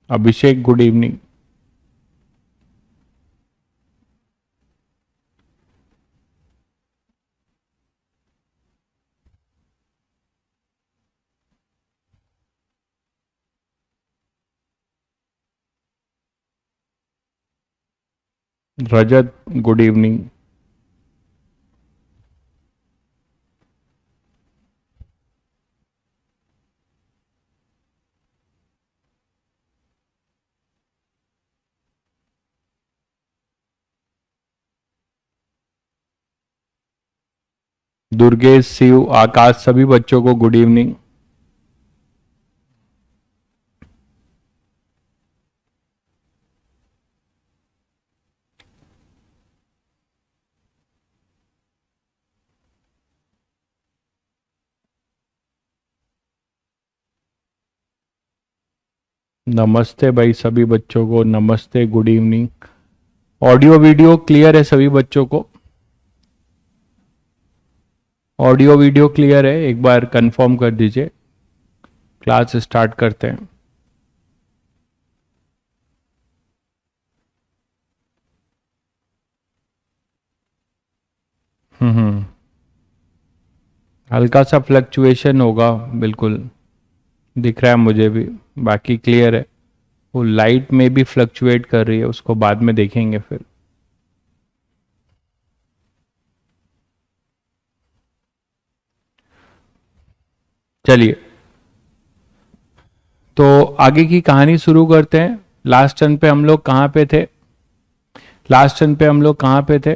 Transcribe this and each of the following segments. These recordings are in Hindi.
अभिषेक गुड इवनिंग। रजत गुड इवनिंग। दुर्गेश, शिव, आकाश सभी बच्चों को गुड इवनिंग। नमस्ते भाई सभी बच्चों को, नमस्ते, good evening. Audio video clear है सभी बच्चों को? ऑडियो वीडियो क्लियर है? एक बार कंफर्म कर दीजिए। क्लास स्टार्ट करते हैं। हम्म। हल्का सा फ्लक्चुएशन होगा, बिल्कुल दिख रहा है मुझे भी। बाकी क्लियर है। वो लाइट में भी फ्लक्चुएट कर रही है, उसको बाद में देखेंगे फिर। चलिए, तो आगे की कहानी शुरू करते हैं। लास्ट टर्न पे हम लोग कहाँ पे थे? लास्ट टर्न पे हम लोग कहाँ पे थे?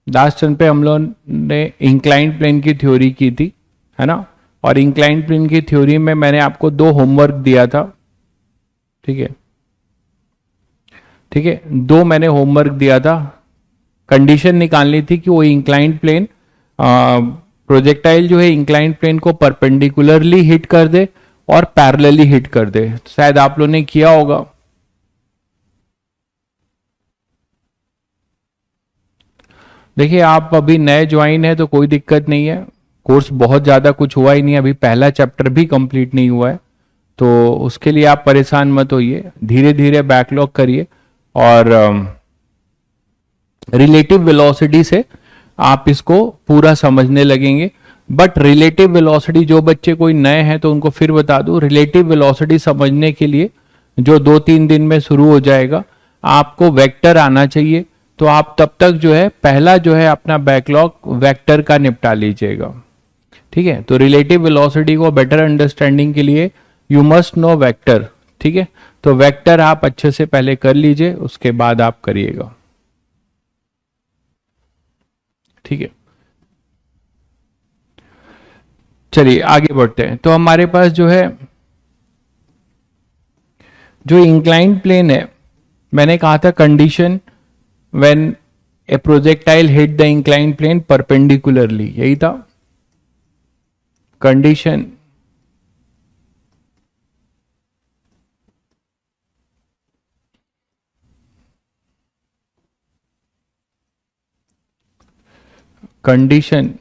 लास्ट टर्न पे हम लोग ने इंक्लाइंड प्लेन की थ्योरी की थी, है ना? और इंक्लाइंड प्लेन की थ्योरी में मैंने आपको दो होमवर्क दिया था। ठीक है, ठीक है, दो मैंने होमवर्क दिया था। कंडीशन निकालनी थी कि वो इंक्लाइंड प्लेन, प्रोजेक्टाइल जो है इंक्लाइंड प्लेन को परपेंडिकुलरली हिट कर दे और पैरेलली हिट कर दे। शायद आप लोगों ने किया होगा। देखिए, आप अभी नए ज्वाइन है तो कोई दिक्कत नहीं है। कोर्स बहुत ज़्यादा कुछ हुआ ही नहीं, अभी पहला चैप्टर भी कंप्लीट नहीं हुआ है, तो उसके लिए आप परेशान मत होइए। धीरे धीरे बैकलॉग करिए और रिलेटिव वेलोसिटी से आप इसको पूरा समझने लगेंगे। बट रिलेटिव वेलोसिटी, जो बच्चे कोई नए हैं तो उनको फिर बता दूं, रिलेटिव वेलोसिटी समझने के लिए जो 2-3 दिन में शुरू हो जाएगा, आपको वेक्टर आना चाहिए। तो आप तब तक जो है पहला जो है अपना बैकलॉग वेक्टर का निपटा लीजिएगा। ठीक है, तो रिलेटिव वेलोसिटी को बेटर अंडरस्टैंडिंग के लिए यू मस्ट नो वेक्टर। ठीक है, तो वेक्टर आप अच्छे से पहले कर लीजिए, उसके बाद आप करिएगा। ठीक है, चलिए आगे बढ़ते हैं। तो हमारे पास जो है, जो इंक्लाइंड प्लेन है, मैंने कहा था condition when a projectile hit the inclined plane perpendicularly, यही था condition. Condition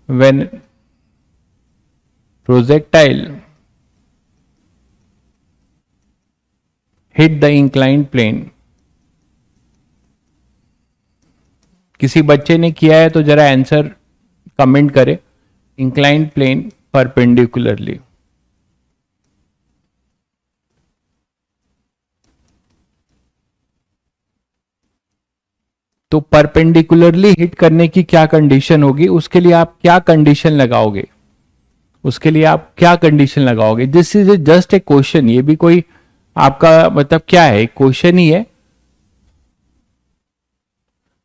when projectile hit the inclined plane. किसी बच्चे ने किया है तो जरा आंसर कमेंट करे। इंक्लाइंड प्लेन परपेंडिकुलरली, तो परपेंडिकुलरली हिट करने की क्या कंडीशन होगी, उसके लिए आप क्या कंडीशन लगाओगे? उसके लिए आप क्या कंडीशन लगाओगे? This is just a question, ये भी कोई आपका मतलब क्या है, क्वेश्चन ही है।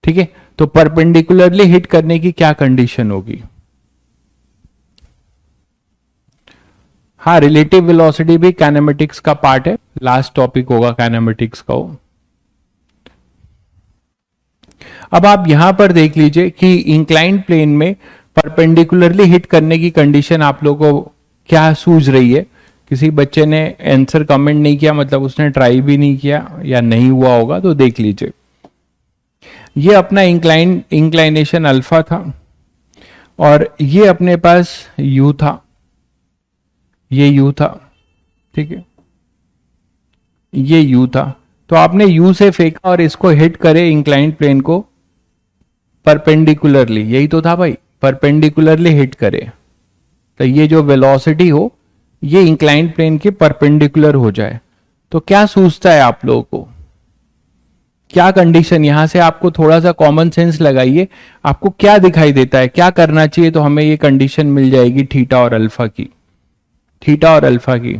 ठीक है, तो परपेंडिकुलरली हिट करने की क्या कंडीशन होगी? हाँ, रिलेटिव वेलोसिटी भी काइनेमेटिक्स का पार्ट है, लास्ट टॉपिक होगा काइनेमेटिक्स का वो। अब आप यहां पर देख लीजिए कि इंक्लाइंड प्लेन में परपेंडिकुलरली हिट करने की कंडीशन आप लोगों को क्या सूझ रही है? किसी बच्चे ने आंसर कमेंट नहीं किया, मतलब उसने ट्राई भी नहीं किया या नहीं हुआ होगा, तो देख लीजिए। ये अपना इंक्लाइनेशन अल्फा था और ये अपने पास यू था। ये u था, ठीक है, ये u था, तो आपने u से फेंका और इसको हिट करे इंक्लाइंड प्लेन को परपेंडिकुलरली, यही तो था भाई, परपेंडिकुलरली हिट करे, तो ये जो वेलोसिटी हो ये इंक्लाइंड प्लेन के परपेंडिकुलर हो जाए, तो क्या सूझता है आप लोगों को, क्या कंडीशन, यहां से आपको थोड़ा सा कॉमन सेंस लगाइए, आपको क्या दिखाई देता है, क्या करना चाहिए तो हमें ये कंडीशन मिल जाएगी थीटा और अल्फा की, थीटा और अल्फा की।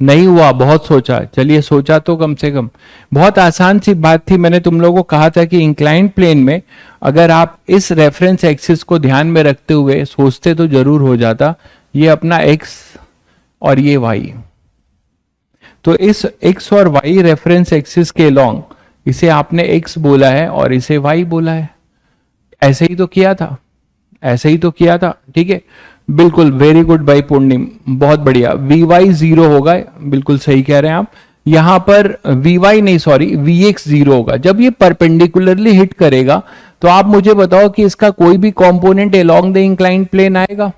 नहीं हुआ, बहुत सोचा, चलिए सोचा तो कम से कम, बहुत आसान सी बात थी, मैंने तुम लोगों को कहा था कि इंक्लाइंड प्लेन में अगर आप इस रेफरेंस एक्सिस को ध्यान में रखते हुए सोचते तो जरूर हो जाता, ये अपना x और ये y, तो इस x और y रेफरेंस एक्सिस के लॉन्ग इसे आपने x बोला है और इसे y बोला है, ऐसे ही तो किया था, ऐसे ही तो किया था, ठीक है, बिल्कुल, वेरी गुड भाई पूर्णिम, बहुत बढ़िया, Vy 0 होगा, बिल्कुल सही कह रहे हैं आप, यहां पर Vy नहीं सॉरी Vx 0 होगा, जब ये परपेंडिकुलरली हिट करेगा तो आप मुझे बताओ कि इसका कोई भी component along the inclined plane आएगा,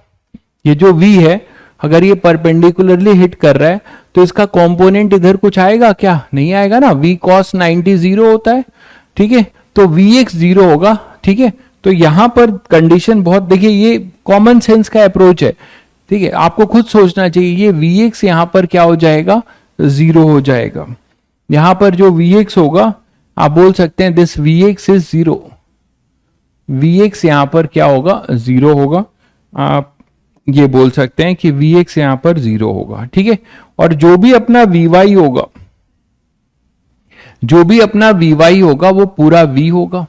ये जो V है अगर ये परपेंडिकुलरली हिट कर रहा है तो इसका कंपोनेंट इधर कुछ आएगा क्या, नहीं आएगा ना, V cos 90 0 होता है, ठीक है, तो Vx 0 होगा, ठीक है, तो यहां पर कंडीशन बहुत, देखिए ये कॉमन सेंस का अप्रोच है, ठीक है, आपको खुद सोचना चाहिए, ये Vx यहां पर क्या हो जाएगा, 0 हो जाएगा, यहां पर जो Vx होगा आप बोल सकते हैं दिस Vx इज 0, Vx यहां पर क्या होगा, 0 होगा, आप ये बोल सकते हैं कि Vx यहां पर 0 होगा, ठीक है, और जो भी अपना Vy होगा, जो भी अपना Vy होगा वो पूरा V होगा,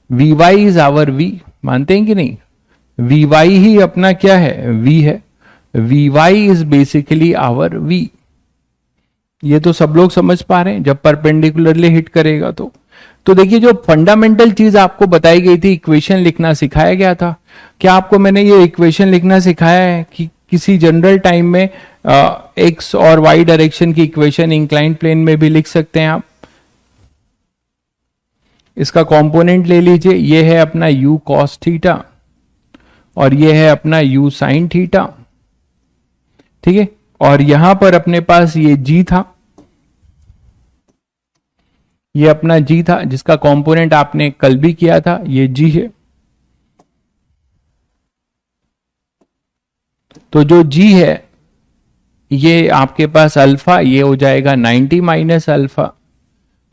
Vy इज आवर V, मानते हैं कि नहीं, Vy ही अपना क्या है, V है, Vy is basically our V, ये तो सब लोग समझ पा रहे हैं, जब परपेंडिकुलरली हिट करेगा तो देखिए जो फंडामेंटल चीज आपको बताई गई थी, इक्वेशन लिखना सिखाया गया था, क्या आपको मैंने ये इक्वेशन लिखना सिखाया है कि किसी जनरल टाइम में एक्स और वाई डायरेक्शन की इक्वेशन इंक्लाइंड प्लेन में भी लिख सकते हैं आप, इसका कंपोनेंट ले लीजिए, ये है अपना u cos थीटा और ये है अपना u sin थीटा, ठीक है, और यहां पर अपने पास ये g था, ये अपना g था जिसका कंपोनेंट आपने कल भी किया था, ये g है, तो जो g है ये आपके पास अल्फा, ये हो जाएगा 90 माइनस अल्फा,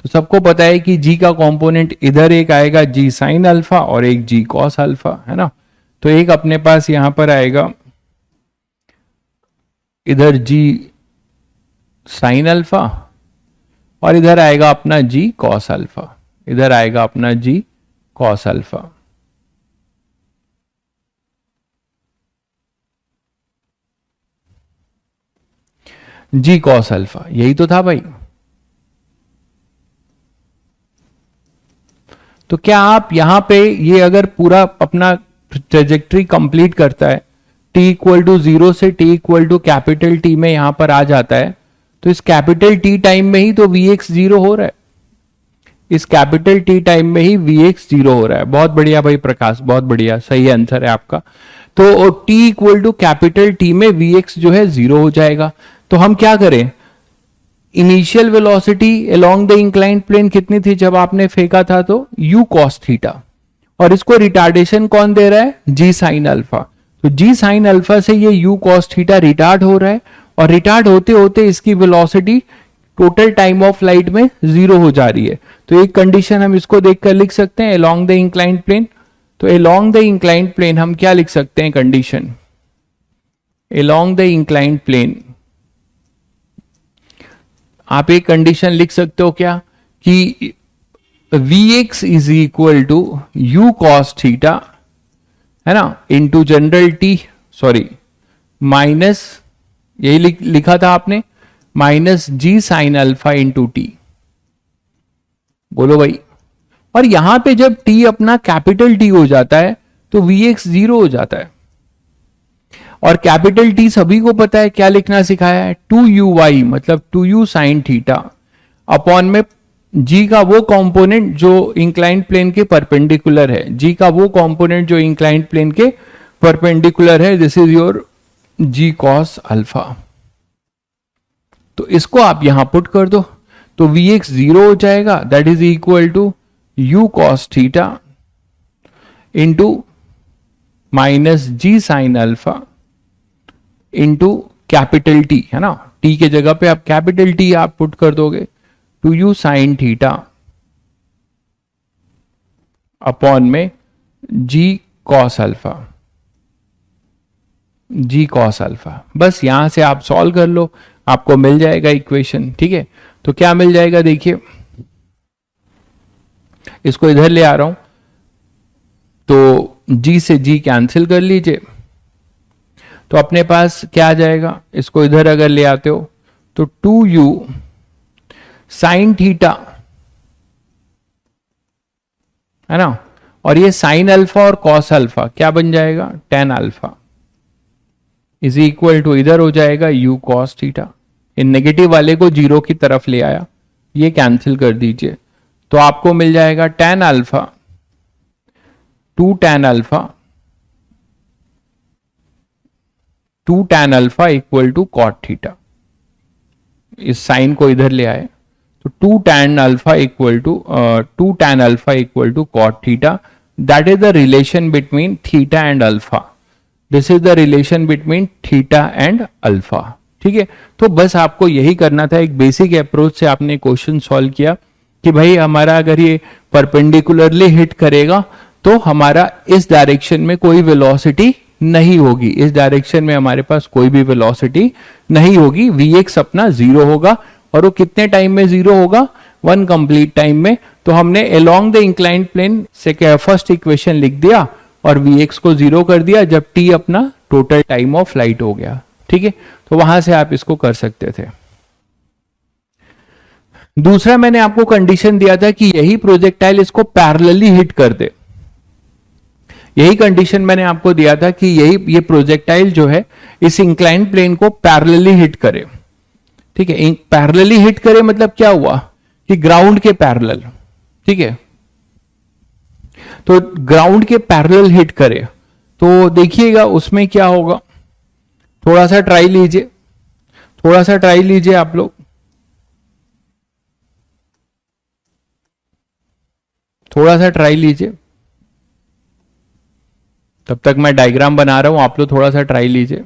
तो सबको पता है कि g का कंपोनेंट इधर एक आएगा g साइन अल्फा और एक g कॉस अल्फा, है ना, तो एक अपने पास यहां पर आएगा इधर g साइन अल्फा और इधर आएगा अपना g कॉस अल्फा, इधर आएगा अपना g cos alpha, g cos alpha, यही तो था भाई, तो क्या आप यहां पे ये अगर पूरा अपना ट्रेजेक्ट्री कंप्लीट करता है, t इक्वल टू 0 से t equal to capital T में यहां पर आ जाता है, तो इस कैपिटल T टाइम में ही तो Vx 0 हो रहा है, इस कैपिटल T टाइम में ही Vx 0 हो रहा है, बहुत बढ़िया भाई प्रकाश, बहुत बढ़िया, सही आंसर है आपका, तो t equal to capital T में Vx जो है 0 हो जाएगा, तो हम क्या करें, initial velocity along the inclined plane कितनी थी जब आपने फेंका था, तो u cos थीटा, और इसको रिटार्डेशन कौन दे रहा है, g साइन अल्फा, तो g साइन अल्फा से ये u cos थीटा रिटार्ड हो रहा है, और रिटार्ड होते होते इसकी velocity total time of light में 0 हो जा रही है, तो एक कंडीशन हम इसको देखकर लिख सकते हैं अलोंग द इंक्लाइंड प्लेन, तो अलोंग द इंक्लाइंड प्लेन हम क्या लिख सकते हैं condition, along the inclined plane आप एक कंडीशन लिख सकते हो क्या कि Vx is equal to u cos theta, है ना, into general t, sorry minus, यही लिखा था आपने, minus g sine alpha into t, बोलो भाई, और यहां पे जब t अपना कैपिटल T हो जाता है तो Vx 0 हो जाता है, और कैपिटल T सभी को पता है क्या लिखना सिखाया है, 2uy मतलब 2u साइन थीटा अपॉन में g का वो कंपोनेंट जो इंक्लाइंड प्लेन के परपेंडिकुलर है, g का वो कंपोनेंट जो इंक्लाइंड प्लेन के परपेंडिकुलर है, this is your g cos alpha. तो इसको आप यहां पुट कर दो तो Vx 0 हो जाएगा, that is equal to u cos theta into minus g sine alpha into capital T, है ना, टी के जगह पे आप कैपिटल टी आप पुट कर दोगे, two u sine theta upon में g cos alpha, g cos alpha. बस यहां से आप सॉल्व कर लो, आपको मिल जाएगा इक्वेशन। ठीक है, तो क्या मिल जाएगा, देखिए इसको इधर ले आ रहा हूं तो जी से जी कैंसिल कर लीजिए, तो अपने पास क्या आ जाएगा, इसको इधर अगर ले आते हो तो 2u साइन थीटा, है ना, और ये साइन अल्फा और कॉस अल्फा क्या बन जाएगा, tan alpha is equal to इधर हो जाएगा u कॉस थीटा। इन नेगेटिव वाले को जीरो की तरफ ले आया, ये कैंसिल कर दीजिए, तो आपको मिल जाएगा tan alpha, two tan alpha equal to cot theta. इस साइन को इधर ले आए तो two tan alpha equal to cot theta, that is the relation between theta and alpha. This is the relation between theta and alpha. ठीक है, तो बस आपको यही करना था, एक बेसिक अप्रोच से आपने क्वेश्चन सॉल्व किया कि भाई हमारा अगर ये परपेंडिकुलरली हिट करेगा तो हमारा इस डायरेक्शन में कोई वेलोसिटी नहीं होगी, इस डायरेक्शन में हमारे पास कोई भी वेलोसिटी नहीं होगी, Vx अपना जीरो होगा। और वो कितने टाइम में जीरो होगा, वन कंप्लीट टाइम में। तो हमने अलोंग द इंक्लाइंड प्लेन से फर्स्ट इक्वेशन लिख दिया और Vx को जीरो कर दिया जब t अपना टोटल टाइम ऑफ फ्लाइट हो गया। ठीक है, तो वहां से आप इसको कर सकते थे। दूसरा मैंने आपको कंडीशन दिया था कि यही प्रोजेक्टाइल इसको पैरेलली हिट कर दे, यही कंडीशन मैंने आपको दिया था कि ये प्रोजेक्टाइल जो है इस इंक्लाइंड प्लेन को पैरेलली हिट करे। ठीक है, पैरेलली हिट करे मतलब क्या हुआ कि ग्राउंड के पैरेलल। ठीक है, तो ग्राउंड के पैरेलल हिट करे तो देखिएगा उसमें क्या होगा, थोड़ा सा ट्राई लीजिए, थोड़ा सा ट्राई लीजिए आप लोग, थोड़ा सा ट्राई लीजिए। तब तक मैं डायग्राम बना रहा हूं, आप लोग थोड़ा सा ट्राई लीजिए।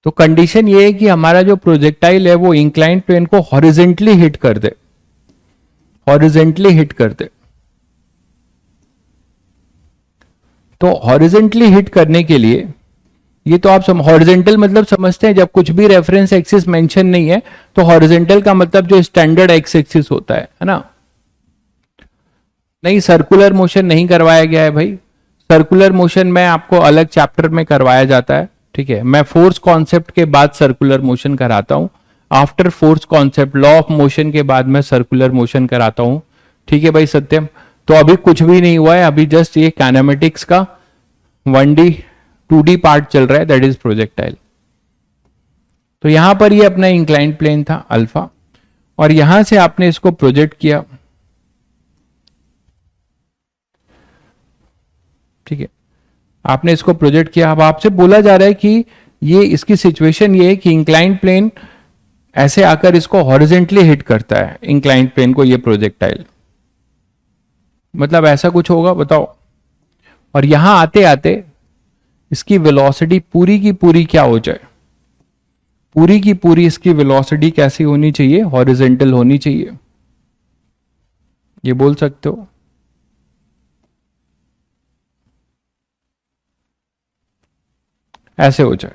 तो कंडीशन ये है कि हमारा जो प्रोजेक्टाइल है वो इंक्लाइंड प्लेन को हॉरिजेंटली हिट कर दे, हॉरिजेंटली हिट कर दे। तो हॉरिजेंटली हिट करने के लिए ये तो आप हॉरिजेंटल मतलब समझते हैं, जब कुछ भी रेफरेंस एक्सिस मेंशन नहीं है तो हॉरिजेंटल का मतलब जो स्टैंडर्ड एक्स एक्सिस होता है ना। नहीं, सर्कुलर मोशन नहीं करवाया गया है भाई, सर्कुलर मोशन में आपको अलग चैप्टर में करवाया जाता है। ठीक है, मैं फोर्स कॉन्सेप्ट के बाद सर्कुलर मोशन कराता हूं, after force concept law of motion के बाद मैं सर्कुलर मोशन कराता हूं। ठीक है भाई सत्यम, तो अभी कुछ भी नहीं हुआ है, अभी जस्ट ये काइनेमेटिक्स का 1D 2D पार्ट चल रहा है, दैट इज प्रोजेक्टाइल। तो यहां पर ये अपना इंक्लाइंड प्लेन था अल्फा, और यहां से आपने इसको प्रोजेक्ट किया। ठीक है, आपने इसको प्रोजेक्ट किया। अब आपसे बोला जा रहा है कि ये इसकी सिचुएशन ये है कि इंक्लाइंड प्लेन ऐसे आकर इसको हॉरिजेंटली हिट करता है, इंक्लाइंड प्लेन को ये प्रोजेक्टाइल, मतलब ऐसा कुछ होगा बताओ। और यहां आते आते इसकी वेलोसिटी पूरी की पूरी क्या हो जाए, पूरी की पूरी इसकी वेलोसिटी कैसी होनी चाहिए, हॉरिजेंटल होनी चाहिए, ये बोल सकते हो। ऐसे हो जाए,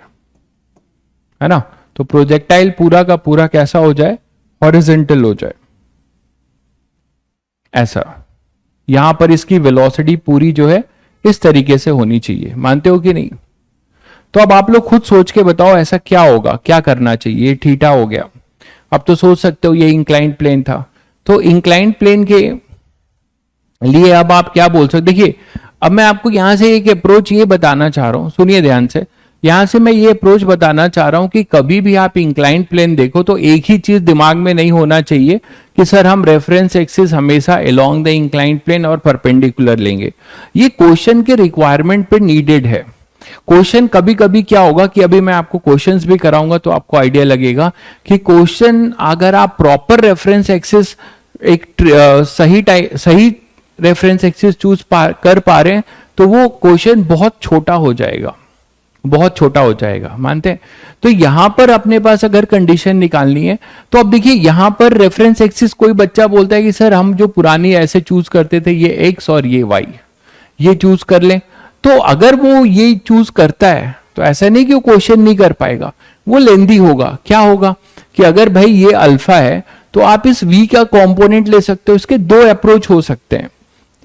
है ना, तो प्रोजेक्टाइल पूरा का पूरा कैसा हो जाए, हॉरिजेंटल हो जाए। ऐसा, यहां पर इसकी वेलोसिटी पूरी जो है इस तरीके से होनी चाहिए। मानते हो कि नहीं? तो अब आप लोग खुद सोच के बताओ ऐसा क्या होगा, क्या करना चाहिए। ये थीटा हो गया। अब तो सोच सकते हो ये इंक्लाइंड प्लेन था, तो इंक्लाइंड प्लेन के लिए अब आप क्या बोल सकते, देखिए अब मैं आपको यहां से एक अप्रोच ये बताना चाह रहा हूं, सुनिए ध्यान से। यहां से मैं ये अप्रोच बताना चाह रहा हूं कि कभी भी आप इंक्लाइंड प्लेन देखो तो एक ही चीज दिमाग में नहीं होना चाहिए कि सर हम रेफरेंस एक्सिस हमेशा अलोंग द इंक्लाइंड प्लेन और परपेंडिकुलर लेंगे। ये क्वेश्चन के रिक्वायरमेंट पे नीडेड है। क्वेश्चन कभी कभी क्या होगा कि अभी मैं आपको क्वेश्चंस भी कराऊंगा तो आपको आइडिया लगेगा कि क्वेश्चन अगर आप प्रॉपर रेफरेंस एक्सिस एक सही रेफरेंस एक्सिस चूज कर पा रहे हैं तो वो क्वेश्चन बहुत छोटा हो जाएगा, बहुत छोटा हो जाएगा। मानते हैं? तो यहां पर अपने पास अगर कंडीशन निकालनी है तो अब देखिए यहां पर रेफरेंस एक्सिस कोई बच्चा बोलता है कि सर हम जो पुरानी ऐसे चूज करते थे, ये एक्स और ये वाई, ये चूज कर लें। तो अगर वो ये चूज करता है तो ऐसा नहीं कि वो क्वेश्चन नहीं कर पाएगा, वो लेंदी होगा। क्या होगा कि अगर भाई ये अल्फा है तो आप इस v का कंपोनेंट ले सकते हो। इसके दो अप्रोच हो सकते हैं,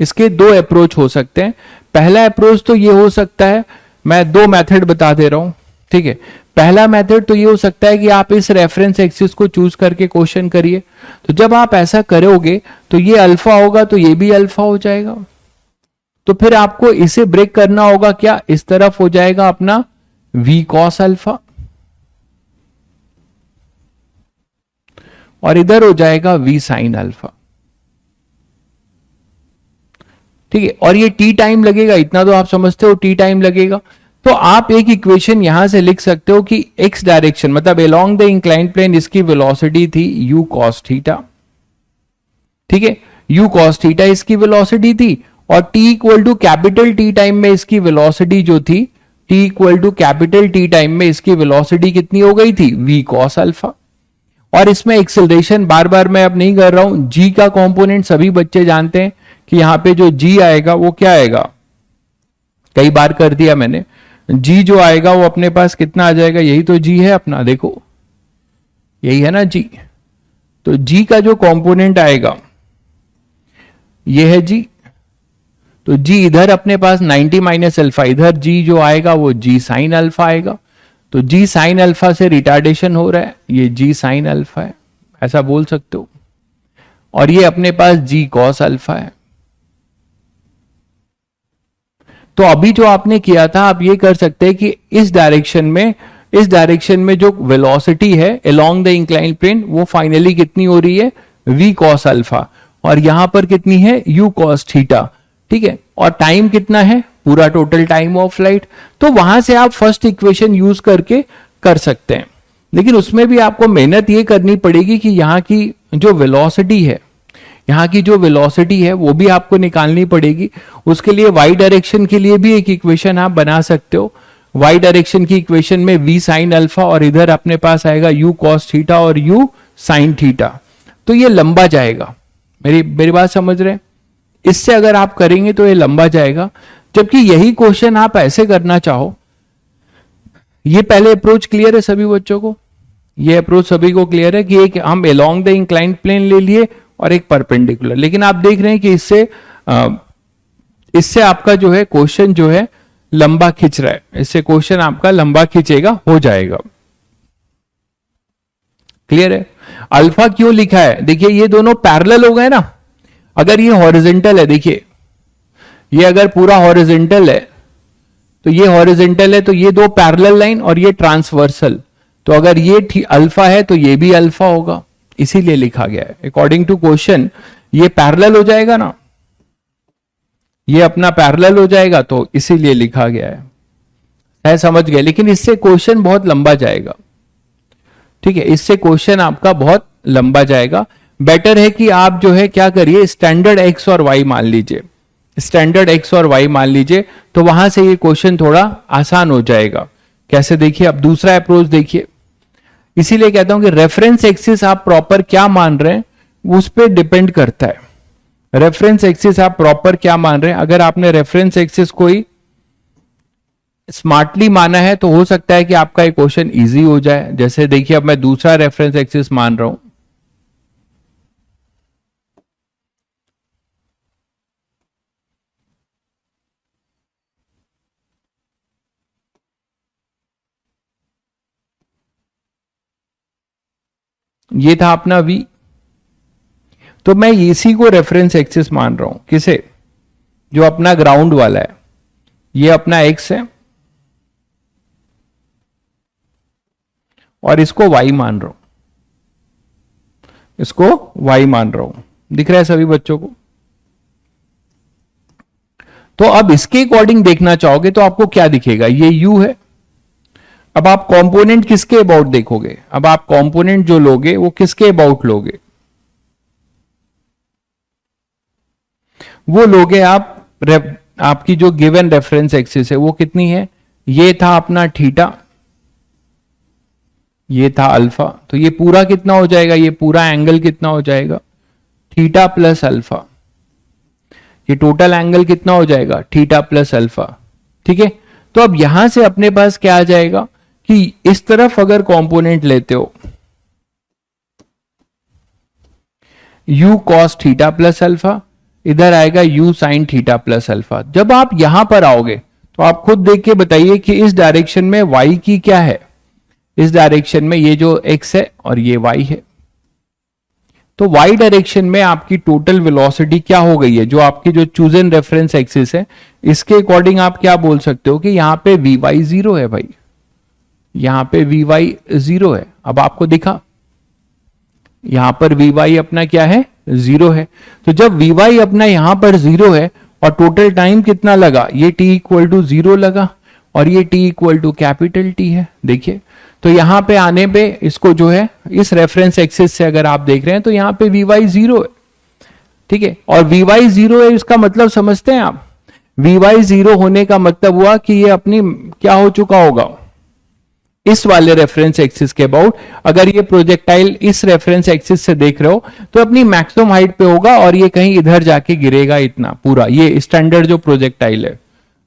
इसके दो अप्रोच हो सकते हैं। पहला अप्रोच तो ये हो सकता है, मैं दो मेथड बता दे रहा हूं, ठीक है। पहला मेथड तो ये हो सकता है कि आप इस रेफरेंस एक्सिस को चूज करके क्वेश्चन करिए। तो जब आप ऐसा करोगे तो ये अल्फा होगा तो ये भी अल्फा हो जाएगा। तो फिर आपको इसे ब्रेक करना होगा, क्या इस तरफ हो जाएगा अपना v cos अल्फा और इधर हो जाएगा v sin अल्फा, ठीक है। और ये t टाइम लगेगा, इतना तो आप समझते हो, t टाइम लगेगा। तो आप एक इक्वेशन यहां से लिख सकते हो कि x डायरेक्शन मतलब अलोंग द इंक्लाइंड प्लेन इसकी वेलोसिटी थी u cos थीटा, ठीक है। u cos थीटा इसकी वेलोसिटी थी और t equal to capital T time में इसकी वेलोसिटी जो थी, t equal to capital T time में इसकी वेलोसिटी कितनी हो गई थी, v cos अल्फा। और इसमें एक्सेलरेशन बार बार मैं अब नहीं कर रहा हूं, g का कंपोनेंट सभी बच्चे जानते हैं कि यहां पे जो g आएगा वो क्या आएगा, कई बार कर दिया मैंने। g जो आएगा वो अपने पास कितना आ जाएगा, यही तो g है अपना, देखो यही है ना g। तो g का जो कंपोनेंट आएगा ये है g। तो g इधर अपने पास 90 माइनस अल्फा, इधर g जो आएगा वो g साइन अल्फा आएगा। तो g साइन अल्फा से रिटार्डेशन हो रहा है, ये g साइन अल्फा है, ऐसा बोल सकते हो। और ये अपने पास g cos अल्फा है। तो अभी जो आपने किया था आप ये कर सकते हैं कि इस डायरेक्शन में जो वेलोसिटी है अलोंग द इंक्लाइंड प्लेन वो फाइनली कितनी हो रही है, v cos अल्फा, और यहां पर कितनी है, u cos थीटा, ठीक है। और टाइम कितना है, पूरा टोटल टाइम ऑफ लाइट। तो वहां से आप फर्स्ट इक्वेशन यूज करके कर सकते हैं, लेकिन उसमें भी आपको मेहनत ये करनी पड़ेगी कि यहाँ की जो वेलोसिटी है, यहाँ की जो वेलोसिटी है वो भी आपको निकालनी पड़ेगी। उसके लिए वाई डायरेक्शन के लिए भी एक इक्वेशन आप बना सकते हो। वाई डायरेक्शन की इक्वेशन में v साइन अल्फा और इधर अपने पास आएगा u cos थीटा और u साइन थीटा। तो ये लंबा जाएगा, मेरी बात समझ रहे हैं? इससे अगर आप करेंगे तो ये लंबा जाएगा। जबकि यही क्वेश्चन आप ऐसे करना चाहो, ये पहले अप्रोच क्लियर है सभी बच्चों को? ये अप्रोच सभी को क्लियर है कि एक हम अलोंग द इंक्लाइंड प्लेन ले लिए और एक परपेंडिकुलर। लेकिन आप देख रहे हैं कि इससे आपका जो है क्वेश्चन जो है लंबा खिंच रहा है, इससे क्वेश्चन आपका लंबा खिंचेगा, हो जाएगा। क्लियर है? अल्फा क्यों लिखा है, देखिए ये दोनों पैरेलल हो गए ना। अगर ये हॉरिजॉन्टल है, देखिए ये अगर पूरा हॉरिजॉन्टल है तो ये हॉरिजॉन्टल है, तो ये दो पैरेलल लाइन और ये ट्रांसवर्सल, तो अगर ये अल्फा है तो ये भी अल्फा होगा, इसीलिए लिखा गया है। अकॉर्डिंग टू क्वेश्चन ये पैरेलल हो जाएगा ना, ये अपना पैरेलल हो जाएगा, तो इसीलिए लिखा गया है, समझ गए? लेकिन इससे क्वेश्चन बहुत लंबा जाएगा, ठीक है, इससे क्वेश्चन आपका बहुत लंबा जाएगा। बेटर है कि आप जो है क्या करिए, स्टैंडर्ड एक्स और वाई मान लीजिए, स्टैंडर्ड एक्स और वाई मान लीजिए, तो वहां से ये क्वेश्चन थोड़ा आसान हो जाएगा। कैसे, देखिए अब दूसरा अप्रोच देखिए। इसीलिए कहता हूं कि रेफरेंस एक्सिस आप प्रॉपर क्या मान रहे हैं उस पर डिपेंड करता है। रेफरेंस एक्सिस आप प्रॉपर क्या मान रहे हैं, अगर आपने रेफरेंस एक्सिस कोई स्मार्टली माना है तो हो सकता है कि आपका ये क्वेश्चन इजी हो जाए। जैसे देखिए अब मैं दूसरा रेफरेंस एक्सिस मान रहा हूं, ये था अपना v। तो मैं इसी को रेफरेंस एक्सिस मान रहा हूं, किसे, जो अपना ग्राउंड वाला है, ये अपना x है और इसको y मान रहा हूं, इसको y मान रहा हूं। दिख रहा है सभी बच्चों को? तो अब इसके अकॉर्डिंग देखना चाहोगे तो आपको क्या दिखेगा, ये u है। अब आप कंपोनेंट किसके अबाउट देखोगे, अब आप कंपोनेंट जो लोगे वो किसके अबाउट लोगे, वो लोगे आप आपकी जो गिवन रेफरेंस एक्सिस है वो कितनी है, ये था अपना थीटा, ये था अल्फा, तो ये पूरा कितना हो जाएगा, ये पूरा एंगल कितना हो जाएगा, थीटा प्लस अल्फा। ये टोटल एंगल कितना हो जाएगा, थीटा प्लस अल्फा। ठीक है, तो अब यहां से अपने पास क्या आ जाएगा कि इस तरफ अगर कंपोनेंट लेते हो u cos theta plus alpha, इधर आएगा u sin theta plus alpha. जब आप यहां पर आओगे तो आप खुद देख के बताइए कि इस डायरेक्शन में y की क्या है, इस डायरेक्शन में ये जो x है और ये y है। तो y डायरेक्शन में आपकी टोटल वेलोसिटी क्या हो गई है, जो आपकी जो चूजन रेफरेंस एक्सिस है, इसके अकॉर्डिंग आप क्या बोल सकते हो कि यहां पे vy 0 है भाई, यहां पे vy 0 है। अब आपको दिखा यहां पर vy अपना क्या है, 0 है। तो जब vy अपना यहां पर 0 है और टोटल टाइम कितना लगा, ये t इक्वल टू 0 लगा और ये t equal to capital T है। देखिए, तो यहां पे आने पे इसको जो है इस रेफरेंस एक्सिस से अगर आप देख रहे हैं तो यहां पे vy 0 है। ठीक है, और vy 0 है, इसका मतलब समझते हैं आप, vy 0 होने का मतलब हुआ कि ये अपनी क्या हो चुका होगा, इस वाले रेफरेंस एक्सिस के अबाउट। अगर ये प्रोजेक्टाइल इस रेफरेंस एक्सिस से देख रहे हो तो अपनी मैक्सिमम हाइट पे होगा और ये कहीं इधर जाके गिरेगा इतना पूरा। ये स्टैंडर्ड जो प्रोजेक्टाइल है,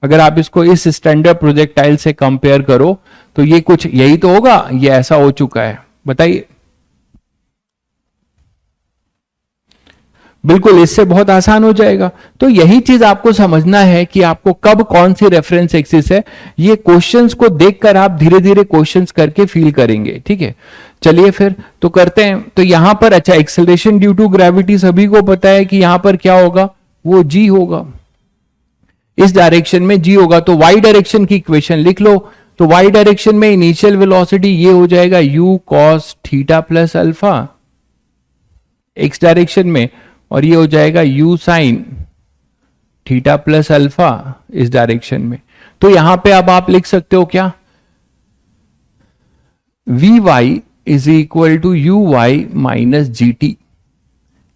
अगर आप इसको इस स्टैंडर्ड प्रोजेक्टाइल से कंपेयर करो तो ये कुछ यही तो होगा, ये ऐसा हो चुका है। बताइए, बिल्कुल इससे बहुत आसान हो जाएगा। तो यही चीज आपको समझना है कि आपको कब कौन सी रेफरेंस एक्सिस है, ये क्वेश्चंस को देखकर आप धीरे धीरे क्वेश्चंस करके फील करेंगे। ठीक है, चलिए फिर तो करते हैं। तो यहां पर अच्छा, एक्सेलरेशन ड्यू टू ग्रेविटी सभी को पता है कि यहां पर क्या होगा, वो g होगा, इस डायरेक्शन में g होगा। तो y डायरेक्शन की इक्वेशन लिख लो। तो y डायरेक्शन में इनिशियल वेलोसिटी ये हो जाएगा u cos theta plus alpha x direction में, और ये हो जाएगा u sin theta plus alpha इस डायरेक्शन में। तो यहां पे अब आप लिख सकते हो क्या, vy is equal to uy minus gt,